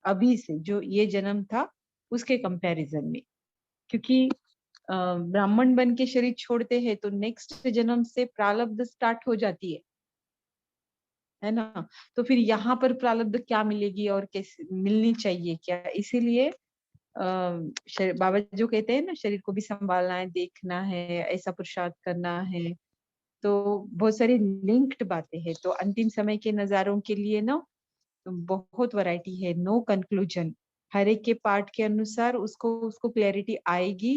अभी से जो ये जन्म था उसके कंपैरिजन में। क्योंकि ब्राह्मण बन के शरीर छोड़ते हैं तो नेक्स्ट जन्म से प्रारब्ध स्टार्ट हो जाती है ना। तो फिर यहाँ पर प्रारब्ध क्या मिलेगी और कैसे मिलनी चाहिए क्या, इसीलिए बाबा जो कहते हैं ना शरीर को भी संभालना है, देखना है, ऐसा पुरुषार्थ करना है। तो बहुत सारी लिंक्ड बातें हैं। तो अंतिम समय के नजारों के लिए ना बहुत वैरायटी है, नो कंक्लूजन। हर एक के पार्ट के अनुसार उसको उसको क्लैरिटी आएगी।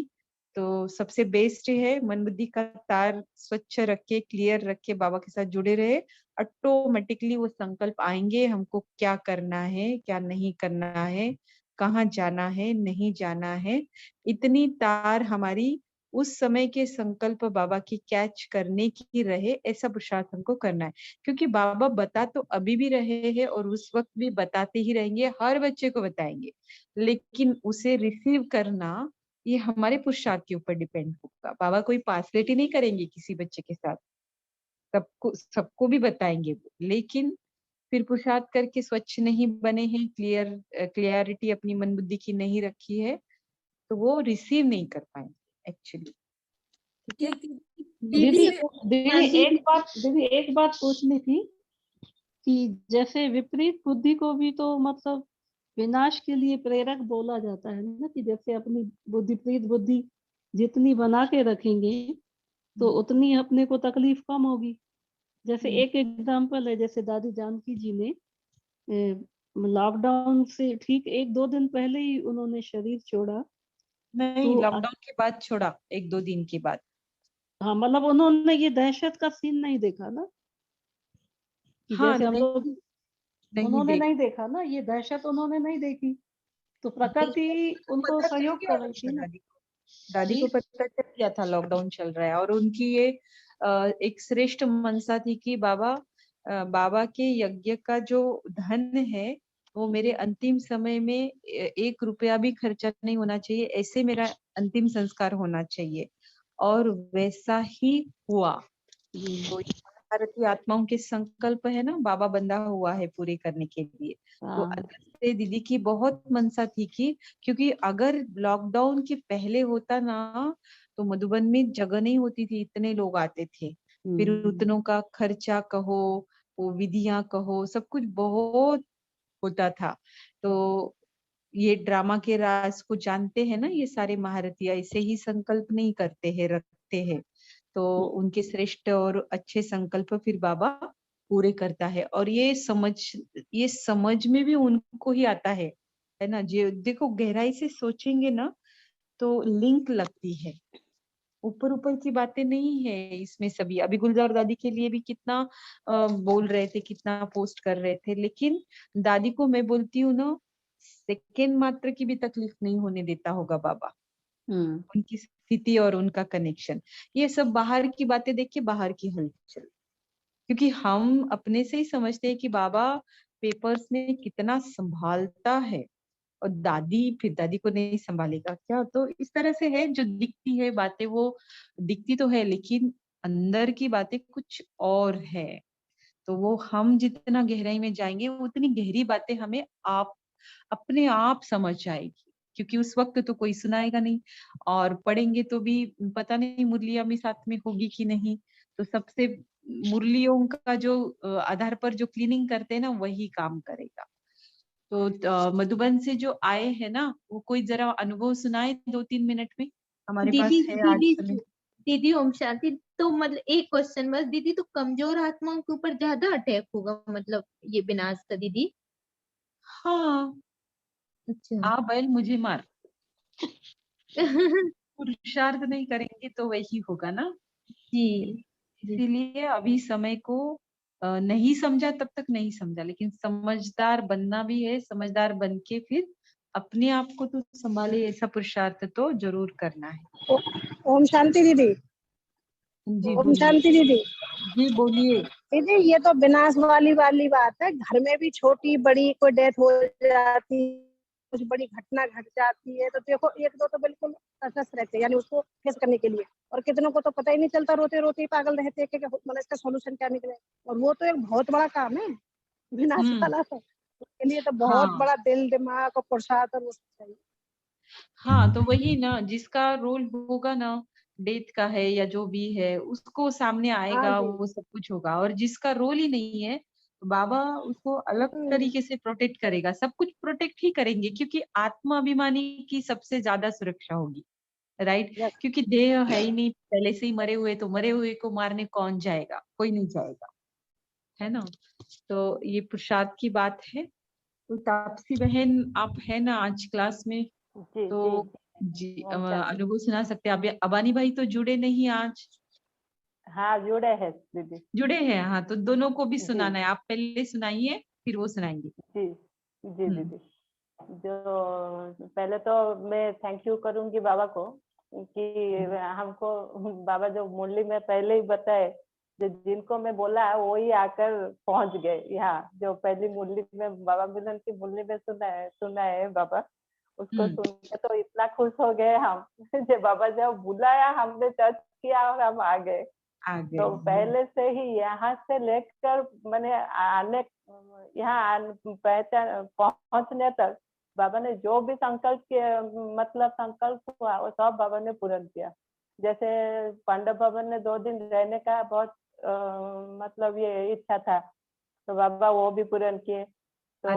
तो सबसे बेस्ट है मन बुद्धि का तार स्वच्छ रखे, क्लियर रखे, बाबा के साथ जुड़े रहे, ऑटोमेटिकली वो संकल्प आएंगे हमको क्या करना है क्या नहीं करना है, कहाँ जाना है नहीं जाना है। इतनी तार हमारी उस समय के संकल्प बाबा की कैच करने की रहे, ऐसा पुरुषार्थ हमको करना है। क्योंकि बाबा बता तो अभी भी रहे हैं और उस वक्त भी बताते ही रहेंगे, हर बच्चे को बताएंगे, लेकिन उसे रिसीव करना ये हमारे पुरुषार्थ के ऊपर डिपेंड होगा। बाबा कोई पार्सलिटी नहीं करेंगे किसी बच्चे के साथ, सबको भी बताएंगे वो, लेकिन फिर पुरुषार्थ करके स्वच्छ नहीं बने हैं, क्लियरिटी अपनी मन बुद्धि की नहीं रखी है, तो वो रिसीव नहीं कर पाएंगे एक्चुअली। ठीक है दीदी, दीदी एक बात पूछनी थी कि जैसे विपरीत बुद्धि को भी तो मतलब विनाश के लिए प्रेरक बोला जाता है ना, कि जैसे अपनी विपरीत बुद्धि जितनी बना के रखेंगे तो उतनी अपने को तकलीफ कम होगी। जैसे एक एग्जांपल है, जैसे दादी जानकी जी ने लॉकडाउन से ठीक 1-2 दिन पहले ही उन्होंने शरीर छोड़ा। नहीं, लॉकडाउन के बाद छोड़ा, 1-2 दिन के बाद। हाँ, मतलब उन्होंने ये दहशत का सीन नहीं देखा ना, कि हाँ, जैसे हम लोग, उन्होंने नहीं देखा ना, ये दहशत उन्होंने नहीं देखी, तो प्रकृति उनको सहयोग कर रही थी ना। दादी को पता चल गया था लॉकडाउन चल रहा है, और उनकी ये एक श्रेष्ठ मनसा थी कि बाबा के यज्ञ का जो धन है वो मेरे अंतिम समय में 1 रुपया भी खर्चा नहीं होना चाहिए, ऐसे मेरा अंतिम संस्कार होना चाहिए, और वैसा ही हुआ। तो भारतीय आत्माओं के संकल्प है ना, बाबा बंधा हुआ है पूरे करने के लिए। तो अंदर से दीदी की बहुत मनसा थी कि क्योंकि अगर लॉकडाउन के पहले होता ना तो मधुबन में जगह नहीं होती थी, इतने लोग आते थे, फिर उतनों का खर्चा कहो, वो विधियां कहो, सब कुछ बहुत होता था। तो ये ड्रामा के राज को जानते हैं ना, ये सारे महारथी ऐसे ही संकल्प नहीं करते हैं, रखते हैं, तो उनके श्रेष्ठ और अच्छे संकल्प फिर बाबा पूरे करता है। और ये समझ में भी उनको ही आता है ना। जो देखो गहराई से सोचेंगे ना तो लिंक लगती है, ऊपर ऊपर की बातें नहीं है इसमें। सभी अभी गुलजार दादी के लिए भी कितना बोल रहे थे, कितना पोस्ट कर रहे थे, लेकिन दादी को मैं बोलती हूँ ना, सेकेंड मात्र की भी तकलीफ नहीं होने देता होगा बाबा। उनकी स्थिति और उनका कनेक्शन, ये सब बाहर की बातें देख के बाहर की हलचल, क्योंकि हम अपने से ही समझते हैं कि बाबा पेपर्स में कितना संभालता है और फिर दादी को नहीं संभालेगा क्या। तो इस तरह से है, जो दिखती है बातें वो दिखती तो है, लेकिन अंदर की बातें कुछ और है। तो वो हम जितना गहराई में जाएंगे उतनी गहरी बातें हमें अपने आप समझ आएगी, क्योंकि उस वक्त तो कोई सुनाएगा नहीं, और पढ़ेंगे तो भी पता नहीं मुरलिया में साथ में होगी कि नहीं। तो सबसे मुरलियों का जो आधार पर जो क्लीनिंग करते हैं ना, वही काम करेगा। तो मधुबन से जो आए हैं ना, वो कोई जरा अनुभव सुनाए 2-3 मिनट में, हमारे पास है आज समय। दीदी ओम शांति। तो मतलब एक क्वेश्चन बस दीदी, तो कमजोर आत्माओं के ऊपर ज्यादा अटैक होगा मतलब ये विनाश का दीदी? हाँ, अच्छा। बैल मुझे मार पुरुषार्थ नहीं करेंगे तो वही होगा ना जी। इसीलिए अभी समय को नहीं समझा तब तक नहीं समझा, लेकिन समझदार बनना भी है, समझदार बन के फिर अपने आप को तो संभाले, ऐसा पुरुषार्थ तो जरूर करना है। ओम शांति दीदी। जी ओम शांति दीदी। जी बोलिए दीदी, ये तो विनाश वाली बात है। घर में भी छोटी बड़ी कोई डेथ हो जाती, कुछ बड़ी घटना घट जाती है, तो देखो 1-2 तो बिल्कुल तटस्थ रहते हैं, यानी उसको फेस करने के लिए, और कितनों को तो पता ही नहीं चलता, रोते रोते ही पागल रहते हैं कि मतलब इसका सॉल्यूशन क्या निकले। और वो तो एक बहुत बड़ा काम है विनाश वाला, तो उसके लिए तो बहुत बड़ा दिल दिमाग और पुरुषार्थ और वो चाहिए। हाँ, तो वही ना, जिसका रोल होगा ना डेथ का है या जो भी है, उसको सामने आएगा, वो सब कुछ होगा। और जिसका रोल ही नहीं है, बाबा उसको अलग तरीके से प्रोटेक्ट करेगा, सब कुछ प्रोटेक्ट ही करेंगे, क्योंकि आत्मा अभिमानी की सबसे ज्यादा सुरक्षा होगी, राइट। क्योंकि देह है ही नहीं, पहले से ही मरे हुए, तो मरे हुए को मारने कौन जाएगा, कोई नहीं जाएगा, है ना। तो ये पुरुषार्थ की बात है। तो तापसी बहन आप है ना आज क्लास में, तो जी अनुभव सुना सकते हैं। अब अबानी भाई तो जुड़े नहीं आज। हाँ जुड़े हैं दीदी, जुड़े हैं। हाँ, तो दोनों को भी सुनाना है, आप पहले सुनाइए फिर वो सुनाएंगे। जी जी दीदी। जो पहले तो मैं थैंक यू करूंगी बाबा को कि हमको बाबा जो मुरली में पहले ही बताए, जो जिनको मैं बोला वही आकर पहुंच गए यहाँ। जो पहली मुरली में बाबा मिलन की मुरली में सुना है बाबा, उसको सुन के तो इतना खुश हो गए हम जो बाबा जब बुलाया हमने टच किया और हम आ गए। तो पहले से ही यहाँ से लेकर मैंने आने यहाँ पहचान पहुंचने तक बाबा ने जो भी संकल्प किया, मतलब संकल्प हुआ, वो सब बाबा ने पूर्ण किया। जैसे पांडव भवन में 2 दिन रहने का बहुत मतलब ये इच्छा था, तो बाबा वो भी पूर्ण किए। तो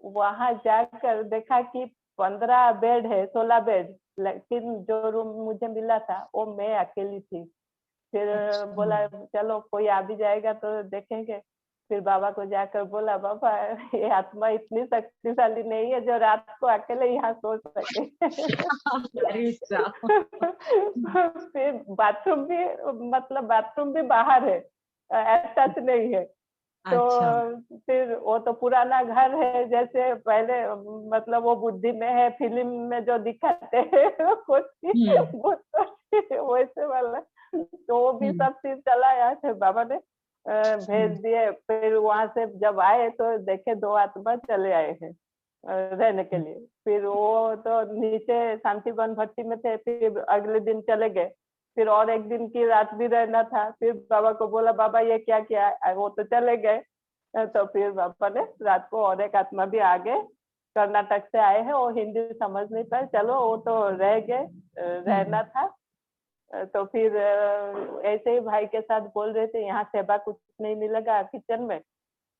वहां जाकर देखा कि 15 बेड है, 16 बेड, लेकिन जो रूम मुझे मिला था वो मैं अकेली थी। फिर बोला चलो कोई आ भी जाएगा तो देखेंगे। फिर बाबा को जाकर बोला, बाबा ये आत्मा इतनी शक्तिशाली नहीं है जो रात को अकेले यहाँ सो सके। फिर बाथरूम भी, मतलब बाथरूम भी बाहर है, अटैच नहीं है। तो फिर वो तो पुराना घर है, जैसे पहले मतलब वो बुद्धि में है, फिल्म में जो दिखाते हैं कुछ वैसे वाला। तो वो भी सब चीज चला यहाँ से बाबा ने भेज दिए। फिर वहां से जब आए तो देखे 2 आत्मा चले आए हैं रहने के लिए। फिर वो तो नीचे शांतिवन भट्टी में थे, फिर अगले दिन चले गए। फिर और एक दिन की रात भी रहना था। फिर बाबा को बोला, बाबा ये क्या किया, वो तो चले गए। तो फिर बाबा ने रात को और एक आत्मा भी आ गए, कर्नाटक से आए हैं, वो हिंदी समझ नहीं पाए, चलो वो तो रह गए, रहना था। तो फिर ऐसे ही भाई के साथ बोल रहे थे यहाँ सेवा कुछ नहीं मिलेगा किचन में।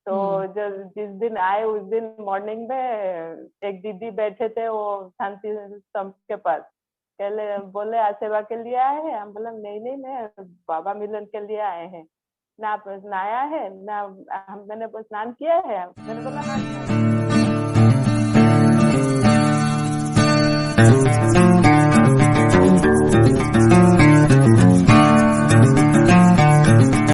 तो जिस दिन आए उस दिन मॉर्निंग में एक दीदी बैठे थे वो शांति स्तंभ के पास, पहले बोले आज सेवा के लिए आए हैं। हम बोला नहीं मैं बाबा मिलन के लिए आए हैं। ना नहाया है ना, मैंने स्नान किया है। मैंने बोला हाँ।